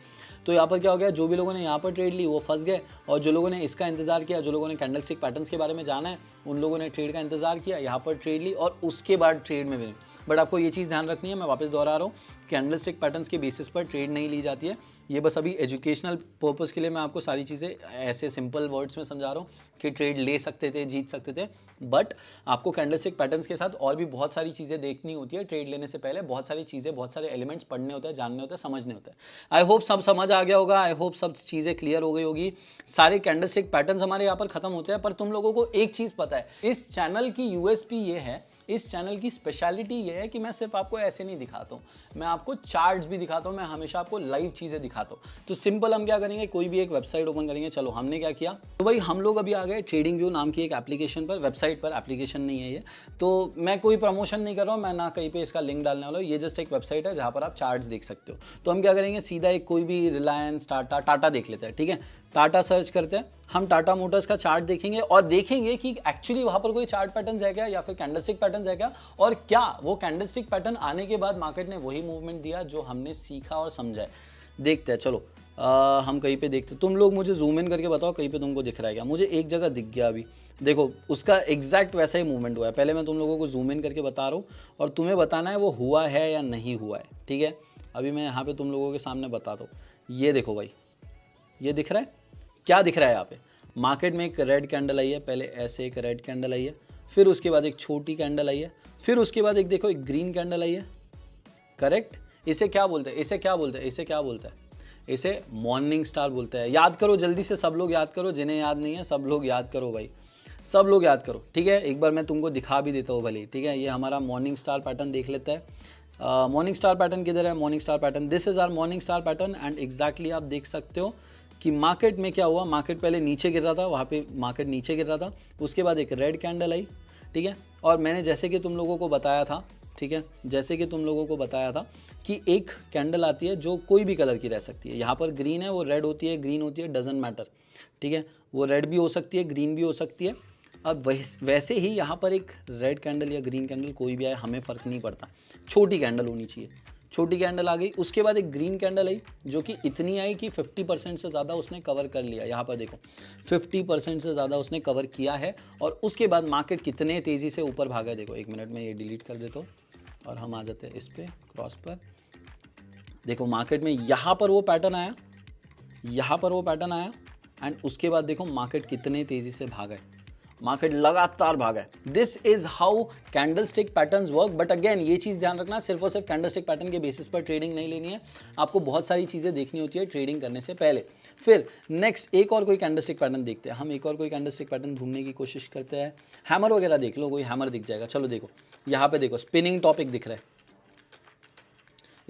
तो यहाँ पर क्या हो गया, जो भी लोगों ने यहाँ पर ट्रेड ली वो फंस गए, और जो लोगों ने इसका इंतजार किया, जो लोगों ने कैंडलस्टिक पैटर्न्स के बारे में जाना है, उन लोगों ने ट्रेड का इंतजार किया, यहाँ पर ट्रेड ली और उसके बाद ट्रेड में भी। बट आपको ये चीज़ ध्यान रखनी है, मैं वापस दोहरा रहा हूँ, कैंडलस्टिक पैटर्न्स के बेसिस पर ट्रेड नहीं ली जाती है। ये बस अभी एजुकेशनल पर्पस के लिए मैं आपको सारी चीज़ें ऐसे सिंपल वर्ड्स में समझा रहा हूँ कि ट्रेड ले सकते थे, जीत सकते थे, बट आपको कैंडलस्टिक पैटर्न्स के साथ और भी बहुत सारी चीज़ें देखनी होती है। ट्रेड लेने से पहले बहुत सारी चीज़ें, बहुत सारे एलिमेंट्स पढ़ने होते हैं, जानने होते हैं, समझने होते हैं। आई होप सब समझ आ गया होगा, आई होप सब चीज़ें क्लियर हो गई होगी। सारे कैंडलस्टिक पैटर्न्स हमारे यहाँ पर खत्म होते हैं, पर तुम लोगों को एक चीज़ पता है, इस चैनल की यूएसपी ये है इस चैनल की स्पेशलिटी ये है कि मैं सिर्फ आपको ऐसे नहीं दिखाता हूँ, मैं आपको चार्ट्स भी दिखाता हूँ, मैं हमेशा आपको लाइव चीज़ें दिखाता हूँ। तो सिंपल हम क्या करेंगे, कोई भी एक वेबसाइट ओपन करेंगे। चलो हमने क्या किया, तो भाई हम लोग अभी आ गए ट्रेडिंग व्यू नाम की एक एप्लीकेशन पर, वेबसाइट पर, एप्लीकेशन नहीं है ये। तो मैं कोई प्रमोशन नहीं कर रहा हूँ, मैं ना कहीं पे इसका लिंक डालने वाला हूँ, ये जस्ट एक वेबसाइट है जहाँ पर आप चार्ट्स देख सकते हो। तो हम क्या करेंगे, सीधा एक कोई भी रिलायंस, टाटा देख लेते हैं, ठीक है। टाटा सर्च करते हैं, हम टाटा मोटर्स का चार्ट देखेंगे और देखेंगे कि एक्चुअली वहां पर कोई चार्ट पैटर्न है क्या, या फिर कैंडलस्टिक पैटर्न है क्या, और क्या वो कैंडलस्टिक पैटर्न आने के बाद मार्केट ने वही मूवमेंट दिया जो हमने सीखा और समझा है। देखते हैं, चलो हम कहीं पे देखते, तुम लोग मुझे जूम इन करके बताओ कहीं पे तुमको दिख रहा है क्या। मुझे एक जगह दिख गया अभी, देखो उसका एग्जैक्ट वैसा ही मूवमेंट हुआ है। पहले मैं तुम लोगों को जूम इन करके बता रहा हूँ और तुम्हें बताना है वो हुआ है या नहीं हुआ है, ठीक है। अभी मैं यहाँ पे तुम लोगों के सामने बताता हूँ। ये देखो भाई, ये दिख रहा है, क्या दिख रहा है यहाँ पे, मार्केट में एक रेड कैंडल आई है, पहले ऐसे एक रेड कैंडल आई है, फिर उसके बाद एक छोटी कैंडल आई है, फिर उसके बाद एक देखो एक ग्रीन कैंडल आई है, करेक्ट। इसे क्या बोलते हैं, इसे क्या बोलते हैं, इसे क्या बोलते हैं, इसे मॉर्निंग स्टार बोलते हैं। याद करो जल्दी से, सब लोग याद करो, जिन्हें याद नहीं है सब लोग याद करो भाई, सब लोग याद करो, ठीक है। एक बार मैं तुमको दिखा भी देता हूँ भले, ठीक है। ये हमारा मॉर्निंग स्टार पैटर्न देख लेते हैं। मॉर्निंग स्टार पैटर्न किधर है, morning star pattern, this is our morning star pattern. And exactly आप देख सकते हो कि मार्केट में क्या हुआ, मार्केट पहले नीचे गिर रहा था, वहाँ पे मार्केट नीचे गिर रहा था, उसके बाद एक रेड कैंडल आई, ठीक है। और मैंने जैसे कि तुम लोगों को बताया था, ठीक है, जैसे कि तुम लोगों को बताया था कि एक कैंडल आती है जो कोई भी कलर की रह सकती है। यहाँ पर ग्रीन है, वो रेड होती है, ग्रीन होती है, डजंट मैटर, ठीक है। वो रेड भी हो सकती है, ग्रीन भी हो सकती है। अब वैसे ही यहाँ पर एक रेड कैंडल या ग्रीन कैंडल कोई भी आए, हमें फ़र्क नहीं पड़ता, छोटी कैंडल होनी चाहिए। छोटी कैंडल आ गई, उसके बाद एक ग्रीन कैंडल आई जो कि इतनी आई कि 50% से ज़्यादा उसने कवर कर लिया। यहाँ पर देखो 50% से ज़्यादा उसने कवर किया है। और उसके बाद मार्केट कितने तेज़ी से ऊपर भागा है, देखो एक मिनट में ये डिलीट कर देता हूँ और हम आ जाते हैं इस पर क्रॉस पर। देखो मार्केट में यहाँ पर वो पैटर्न आया, यहाँ पर वो पैटर्न आया, एंड उसके बाद देखो मार्केट कितने तेज़ी से भागा है, मार्केट लगातार भागा है। This is how candlestick patterns work. But again ये चीज़ ध्यान रखना, सिर्फ और सिर्फ कैंडलस्टिक पैटर्न के बेसिस पर ट्रेडिंग नहीं लेनी है, आपको बहुत सारी चीज़ें देखनी होती है ट्रेडिंग करने से पहले। फिर नेक्स्ट एक और कोई कैंडलस्टिक पैटर्न देखते हैं, हम एक और कोई कैंडलस्टिक पैटर्न ढूंढने की कोशिश करते हैं। हैमर वगैरह देख लो, कोई हैमर दिख जाएगा। चलो देखो यहाँ पे देखो स्पिनिंग टॉपिक दिख रहा है,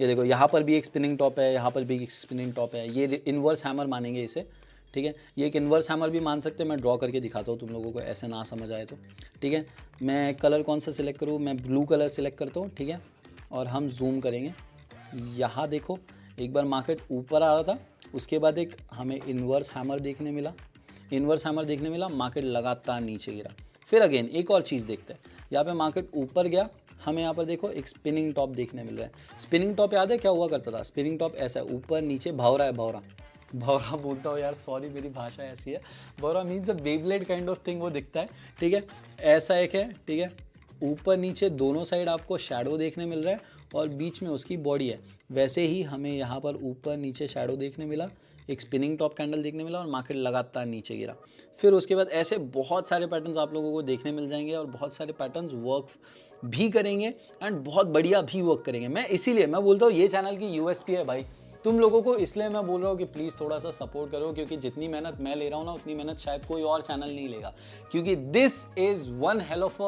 ये देखो यहाँ पर भी एक स्पिनिंग टॉप है, यहाँ पर भी एक स्पिनिंग टॉप है। ये इन्वर्स हैमर मानेंगे इसे, ठीक है। ये एक इन्वर्स हैमर भी मान सकते हैं। मैं ड्रॉ करके दिखाता हूँ तुम लोगों को, ऐसे ना समझ आए तो, ठीक है। मैं कलर कौन सा सिलेक्ट करूँ, मैं ब्लू कलर सिलेक्ट करता हूँ, ठीक है। और हम जूम करेंगे, यहाँ देखो एक बार मार्केट ऊपर आ रहा था, उसके बाद एक हमें इन्वर्स हैमर देखने मिला, इन्वर्स हैमर देखने मिला, मार्केट लगातार नीचे गिरा। फिर अगेन एक और चीज़ देखते हैं, यहाँ पे मार्केट ऊपर गया, हमें यहाँ पर देखो एक स्पिनिंग टॉप देखने मिल रहा है। स्पिनिंग टॉप याद है क्या हुआ करता था, स्पिनिंग टॉप ऐसा ऊपर नीचे भौरा है, भौरा बोलता हूँ यार, सॉरी मेरी भाषा ऐसी है। भौरा means a Beyblade kind of thing, वो दिखता है, ठीक है। ऐसा एक है, ठीक है, ऊपर नीचे दोनों साइड आपको शैडो देखने मिल रहा है और बीच में उसकी बॉडी है। वैसे ही हमें यहाँ पर ऊपर नीचे शैडो देखने मिला, एक स्पिनिंग टॉप कैंडल देखने मिला और मार्केट लगातार नीचे गिरा। फिर उसके बाद ऐसे बहुत सारे पैटर्न्स आप लोगों को देखने मिल जाएंगे और बहुत सारे पैटर्न्स वर्क भी करेंगे एंड बहुत बढ़िया भी वर्क करेंगे। मैं इसीलिए मैं बोलता हूँ ये चैनल की यूएसपी है भाई, तुम लोगों को, इसलिए मैं बोल रहा हूँ कि प्लीज़ थोड़ा सा सपोर्ट करो, क्योंकि जितनी मेहनत मैं ले रहा हूँ ना उतनी मेहनत शायद कोई और चैनल नहीं लेगा। क्योंकि this is one hell of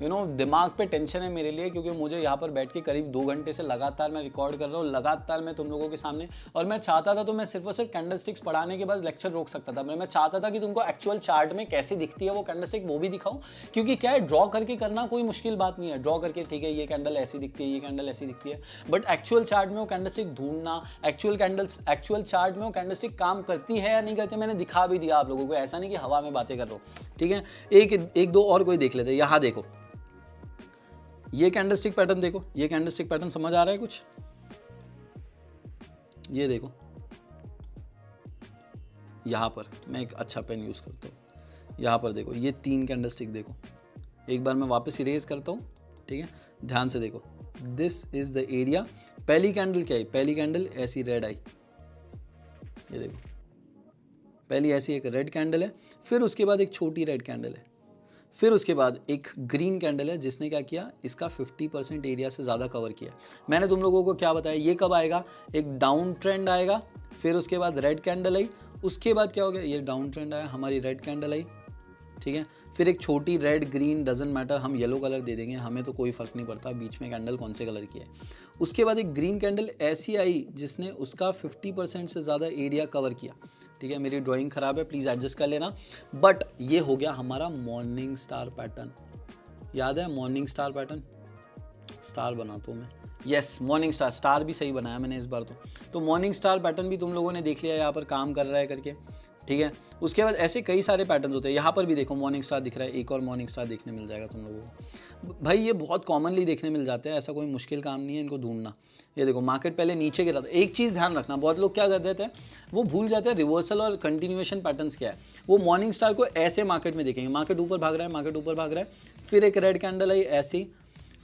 दिमाग पे टेंशन है मेरे लिए, क्योंकि मुझे यहाँ पर बैठ के करीब 2 घंटे से लगातार मैं रिकॉर्ड कर रहा हूँ, लगातार मैं तुम लोगों के सामने। और मैं चाहता था तो मैं सिर्फ और सिर्फ कैंडलस्टिक्स पढ़ाने के बाद लेक्चर रोक सकता था, मैं चाहता था कि तुमको एक्चुअल चार्ट में कैसी दिखती है वो कैंडलस्टिक, वो भी दिखाऊं। क्योंकि क्या है, ड्रॉ करके करना कोई मुश्किल बात नहीं है, ड्रॉ करके ठीक है ये कैंडल ऐसी दिखती है, ये कैंडल ऐसी दिखती है, बट एक्चुअल चार्ट में वो कैंडलस्टिक ढूंढना, एक्चुअल चार्ट में वो कैंडलस्टिक काम करती है या नहीं करती, मैंने दिखा भी दिया आप लोगों को, ऐसा नहीं कि हवा में बातें कर रहा हूं, ठीक है। एक दो और कोई देख लेते हैं। यहां देखो ये कैंडलस्टिक पैटर्न देखो, ये कैंडलस्टिक पैटर्न समझ आ रहा है कुछ, ये देखो यहां पर मैं एक अच्छा पेन यूज करता हूं, यहां पर देखो ये 3 कैंडलस्टिक देखो, एक बार मैं वापस इरेज करता हूं, ठीक है, ध्यान से देखो, दिस इज द एरिया। पहली कैंडल क्या है, पहली कैंडल ऐसी रेड आई, ये देखो पहली ऐसी एक रेड कैंडल है, फिर उसके बाद एक छोटी रेड कैंडल है, फिर उसके बाद एक ग्रीन कैंडल है जिसने क्या किया, इसका 50% एरिया से ज़्यादा कवर किया। मैंने तुम लोगों को क्या बताया, ये कब आएगा, एक डाउन ट्रेंड आएगा, फिर उसके बाद रेड कैंडल आई, उसके बाद क्या हो गया, ये डाउन ट्रेंड आया, हमारी रेड कैंडल आई, ठीक है, फिर एक छोटी रेड ग्रीन डजेंट मैटर, हम येलो कलर दे देंगे, हमें तो कोई फर्क नहीं पड़ता बीच में कैंडल कौन से कलर की है। उसके बाद एक ग्रीन कैंडल ऐसी आई जिसने उसका 50% से ज़्यादा एरिया कवर किया, ठीक है। मेरी ड्राइंग खराब है, प्लीज़ एडजस्ट कर लेना। बट ये हो गया हमारा मॉर्निंग स्टार पैटर्न। याद है मॉर्निंग स्टार पैटर्न? स्टार बनाता हूँ मैं, यस मॉर्निंग स्टार, स्टार भी सही बनाया मैंने इस बार तो मॉर्निंग स्टार पैटर्न भी तुम लोगों ने देख लिया यहाँ पर काम कर रहा है करके, ठीक है। उसके बाद ऐसे कई सारे पैटर्न्स होते हैं, यहाँ पर भी देखो मॉर्निंग स्टार दिख रहा है, एक और मॉर्निंग स्टार देखने मिल जाएगा तुम लोगों को। भाई ये बहुत कॉमनली देखने मिल जाते हैं, ऐसा कोई मुश्किल काम नहीं है इनको ढूंढना। ये देखो मार्केट पहले नीचे गिरा था। एक चीज़ ध्यान रखना, बहुत लोग क्या कर देते हैं, वो भूल जाते हैं रिवर्सल और कंटिन्यूएशन पैटर्न्स क्या है। वो मॉर्निंग स्टार को ऐसे मार्केट में देखेंगे, मार्केट ऊपर भाग रहा है, मार्केट ऊपर भाग रहा है, फिर एक रेड कैंडल आई ऐसी,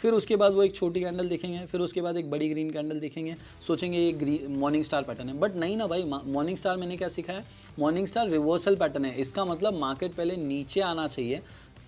फिर उसके बाद वो एक छोटी कैंडल देखेंगे, फिर उसके बाद एक बड़ी ग्रीन कैंडल देखेंगे, सोचेंगे ये मॉर्निंग स्टार पैटर्न है। बट नहीं ना भाई, मॉर्निंग स्टार मैंने क्या सीखा है, मॉर्निंग स्टार रिवर्सल पैटर्न है। इसका मतलब मार्केट पहले नीचे आना चाहिए,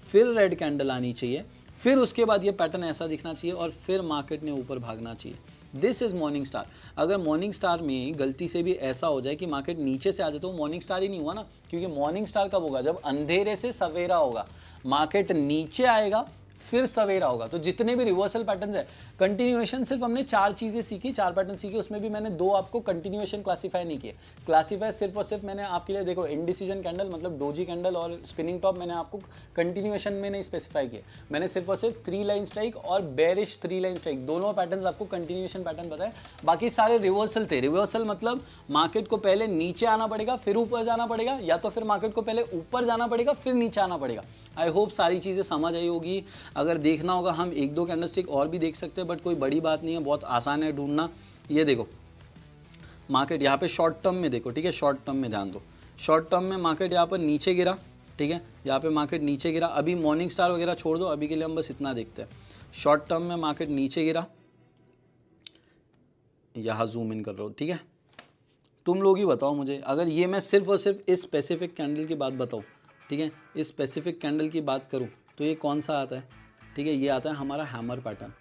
फिर रेड कैंडल आनी चाहिए, फिर उसके बाद ये पैटर्न ऐसा दिखना चाहिए और फिर मार्केट ने ऊपर भागना चाहिए। This is morning star. अगर मॉर्निंग स्टार में गलती से भी ऐसा हो जाए कि मार्केट नीचे से आ जाए तो मॉर्निंग स्टार ही नहीं हुआ ना, क्योंकि मॉर्निंग स्टार कब होगा, जब अंधेरे से सवेरा होगा, मार्केट नीचे आएगा फिर सवेरा होगा। तो जितने भी रिवर्सल पैटर्न्स है, कंटिन्यूएशन सिर्फ हमने 4 चीजें सीखी, 4 पैटर्न सीखे, उसमें भी मैंने 2 आपको कंटिन्यूएशन क्लासीफाई नहीं किए। क्लासीफाई सिर्फ और सिर्फ मैंने आपके लिए देखो इंडिसीजन कैंडल मतलब डोजी कैंडल और स्पिनिंग टॉप मैंने आपको कंटिन्यूएशन में नहीं स्पेसिफाई किए। मैंने सिर्फ और सिर्फ 3 लाइन स्ट्राइक और बेरिश 3 लाइन स्ट्राइक दोनों पैटर्न आपको कंटिन्यूएशन पैटर्न बताए, बाकी सारे रिवर्सल थे। रिवर्सल मतलब मार्केट को पहले नीचे आना पड़ेगा फिर ऊपर जाना पड़ेगा, या तो फिर मार्केट को पहले ऊपर जाना पड़ेगा फिर नीचे आना पड़ेगा। आई होप सारी चीजें समझ आई होगी। अगर देखना होगा हम 1-2 कैंडलस्टिक और भी देख सकते हैं, बट कोई बड़ी बात नहीं है, बहुत आसान है ढूंढना। ये देखो मार्केट यहाँ पे शॉर्ट टर्म में देखो, ठीक है, शॉर्ट टर्म में ध्यान दो। शॉर्ट टर्म में मार्केट यहाँ पर नीचे गिरा, ठीक है, यहाँ पे मार्केट नीचे गिरा। अभी मॉर्निंग स्टार वगैरह छोड़ दो, अभी के लिए हम बस इतना देखते हैं। शॉर्ट टर्म में मार्केट नीचे गिरा, यहाँ जूम इन कर रहा हूँ, ठीक है। तुम लोग ही बताओ मुझे, अगर ये मैं सिर्फ और सिर्फ इस स्पेसिफिक कैंडल की बात बताऊँ, ठीक है, इस स्पेसिफिक कैंडल की बात करूँ तो ये कौन सा आता है, ठीक है, ये आता है हमारा हैमर पैटर्न,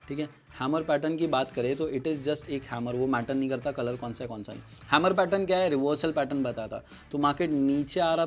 ठीक है। हैमर पैटर्न की बात करें तो इट इज़ जस्ट एक हैमर, वो मैटर नहीं करता कलर कौन सा है कौन सा नहीं। हैमर पैटर्न क्या है, रिवर्सल पैटर्न बताता। तो मार्केट नीचे आ रहा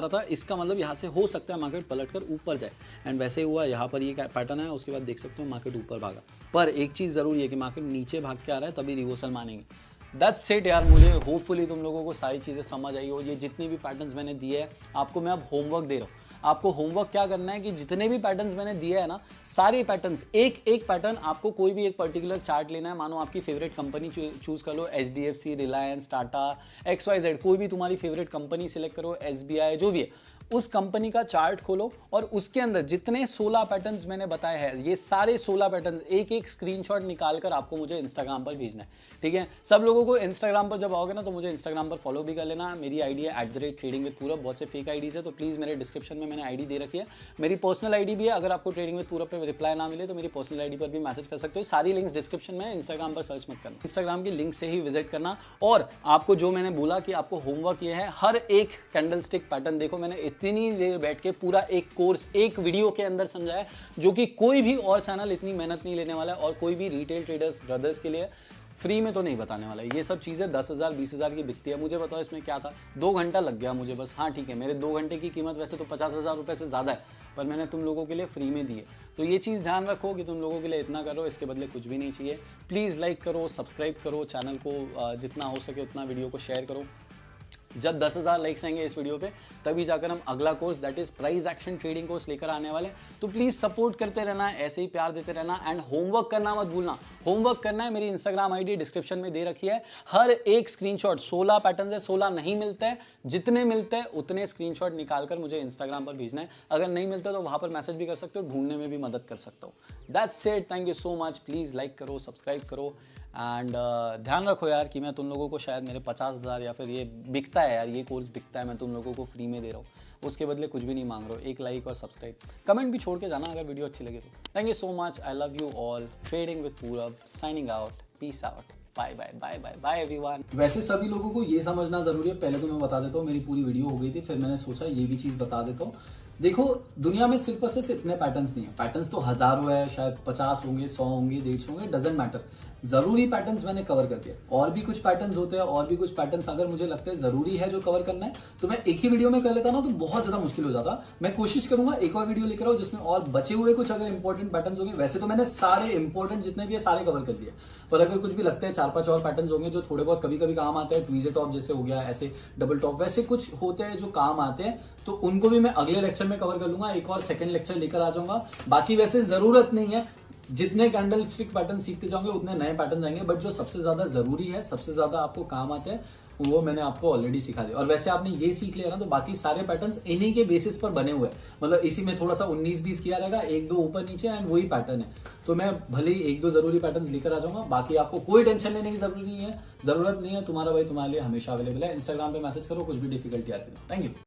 था, इसका मतलब यहाँ से हो सकता है मार्केट पलट कर ऊपर जाए, एंड वैसे ही हुआ। यहाँ पर ये पैटर्न है, उसके बाद देख सकते हो मार्केट ऊपर भागा। पर एक चीज़ ज़रूरी है कि मार्केट नीचे भाग के आ रहा है तभी रिवर्सल मानेंगे। दैट्स इट यार। मुझे होपफुली तुम लोगों को सारी चीज़ें समझ आई हो। ये जितनी भी पैटर्न्स मैंने दिए हैं आपको, मैं अब होमवर्क दे रहा हूँ। आपको होमवर्क क्या करना है कि जितने भी पैटर्न्स मैंने दिए है ना, सारे पैटर्न्स एक एक पैटर्न आपको कोई भी एक पर्टिकुलर चार्ट लेना है। मानो आपकी फेवरेट कंपनी चूज कर लो, HDFC, रिलायंस, टाटा, XYZ, कोई भी तुम्हारी फेवरेट कंपनी सिलेक्ट करो, SBI, जो भी है, उस कंपनी का चार्ट खोलो और उसके अंदर जितने 16 पैटर्न्स मैंने बताए हैं, ये सारे 16 पैटर्न्स एक एक स्क्रीनशॉट निकाल कर आपको मुझे इंस्टाग्राम पर भेजना है, ठीक है। सब लोगों को इंस्टाग्राम पर जब आओगे ना तो मुझे इंस्टाग्राम पर फॉलो भी कर लेना। मेरी आईडी है @tradingwithpurab। बहुत से फेक आईडीज है, तो प्लीज़ मेरे डिस्क्रिप्शन में मैंने आईडी दे रखी है। मेरी पर्सनल आईडी भी है, अगर आपको ट्रेडिंग विद पूरब पे रिप्लाई ना मिले तो मेरी पर्सनल आईडी पर भी मैसेज कर सकते हो। सारी लिंक्स डिस्क्रिप्शन में, इंस्टाग्राम पर सर्च मत करना, इंस्टाग्राम की लिंक से ही विजिट करना। और आपको जो मैंने बोला कि आपको होमवर्क ये है, हर एक कैंडलस्टिक पैटर्न देखो। मैंने इतनी देर बैठ के पूरा एक कोर्स एक वीडियो के अंदर समझाया, जो कि कोई भी और चैनल इतनी मेहनत नहीं लेने वाला है और कोई भी रिटेल ट्रेडर्स ब्रदर्स के लिए फ्री में तो नहीं बताने वाला है। ये सब चीज़ें 10,000 20,000 की बिकती है। मुझे बताओ इसमें क्या था, 2 घंटा लग गया मुझे बस। हाँ ठीक है, मेरे 2 घंटे की कीमत वैसे तो 50,000 रुपये से ज़्यादा है, पर मैंने तुम लोगों के लिए फ्री में दिए। तो ये चीज़ ध्यान रखो कि तुम लोगों के लिए इतना करो, इसके बदले कुछ भी नहीं चाहिए। प्लीज़ लाइक करो, सब्सक्राइब करो चैनल को, जितना हो सके उतना वीडियो को शेयर करो। जब 10,000 लाइक्स आएंगे इस वीडियो पे, तभी जाकर हम अगला course that is price action trading course लेकर आने वाले। तो प्लीज सपोर्ट करते रहना, ऐसे ही प्यार देते रहना, एंड होमवर्क करना मत भूलना। होमवर्क करना है, मेरी इंस्टाग्राम आईडी डिस्क्रिप्शन में दे रखी है। हर एक स्क्रीनशॉट, 16 पैटर्न है, 16 नहीं मिलते हैं, जितने मिलते हैं उतने स्क्रीनशॉट निकालकर मुझे इंस्टाग्राम पर भेजना है। अगर नहीं मिलता तो वहां पर मैसेज भी कर सकते हो, ढूंढने में भी मदद कर सकता हूँ। That's it, thank you so much. Please like करो, सब्सक्राइब करो, एंड ध्यान रखो यार कि मैं तुम लोगों को शायद मेरे 50,000 या फिर ये बिकता है यार, ये कोर्स बिकता है, मैं तुम लोगों को फ्री में दे रहा हूँ, उसके बदले कुछ भी नहीं मांग रहा हूँ। एक लाइक और सब्सक्राइब, कमेंट भी छोड़ के जाना अगर वीडियो अच्छी लगे तो। Thank you so much, I love you all. Trading with Purab, signing out, peace out, bye bye bye bye bye everyone. वैसे सभी लोगों को ये समझना जरूरी है, पहले तो मैं बता देता हूँ, मेरी पूरी वीडियो हो गई थी, फिर मैंने सोचा ये भी चीज बता देता हूँ। देखो दुनिया में सिर्फ और सिर्फ इतने पैटर्न्स नहीं है, पैटर्न्स तो हजारों है, शायद 50 होंगे, 100 होंगे, 150 होंगे, डजंट मैटर। जरूरी पैटर्न्स मैंने कवर कर दिया। और भी कुछ पैटर्न्स होते हैं, और भी कुछ पैटर्न्स अगर मुझे लगता है जरूरी है जो कवर करना है तो मैं एक ही वीडियो में कर लेता ना, तो बहुत ज्यादा मुश्किल हो जाता। मैं कोशिश करूंगा एक और वीडियो लेकर आओ जिसमें और बचे हुए कुछ अगर इंपॉर्टेंट पैटर्न्स होंगे। वैसे तो मैंने सारे इंपॉर्टेंट जितने भी है सारे कवर कर दिए, पर अगर कुछ भी लगता है 4-5 और पैटर्न्स होंगे जो थोड़े बहुत कभी कभी काम आते हैं, ट्वीजर टॉप जैसे हो गया, ऐसे डबल टॉप, वैसे कुछ होते हैं जो काम आते हैं, तो उनको भी मैं अगले लेक्चर में कवर कर लूंगा। एक और सेकंड लेक्चर लेकर आ जाऊंगा। बाकी वैसे जरूरत नहीं है, जितने कैंडल स्टिक पैटर्न सीखते जाओगे उतने नए पैटर्न आएंगे, बट जो सबसे ज्यादा जरूरी है, सबसे ज्यादा आपको काम आते हैं, वो मैंने आपको ऑलरेडी सिखा दिया। और वैसे आपने ये सीख लिया ना, तो बाकी सारे पैटर्न्स इन्हीं के बेसिस पर बने हुए हैं। मतलब इसी में थोड़ा सा 19-20 किया रहेगा, 1-2 ऊपर नीचे, एंड वही पैटर्न है। तो मैं भले ही 1-2 जरूरी पैटर्न्स लेकर आ जाऊंगा, बाकी आपको कोई टेंशन लेने की जरूरत नहीं है। तुम्हारा भाई तुम्हारे लिए हमेशा अवेलेबल है। इंस्टाग्राम पे मैसेज करो, कुछ भी डिफिकल्टी आती है। Thank you.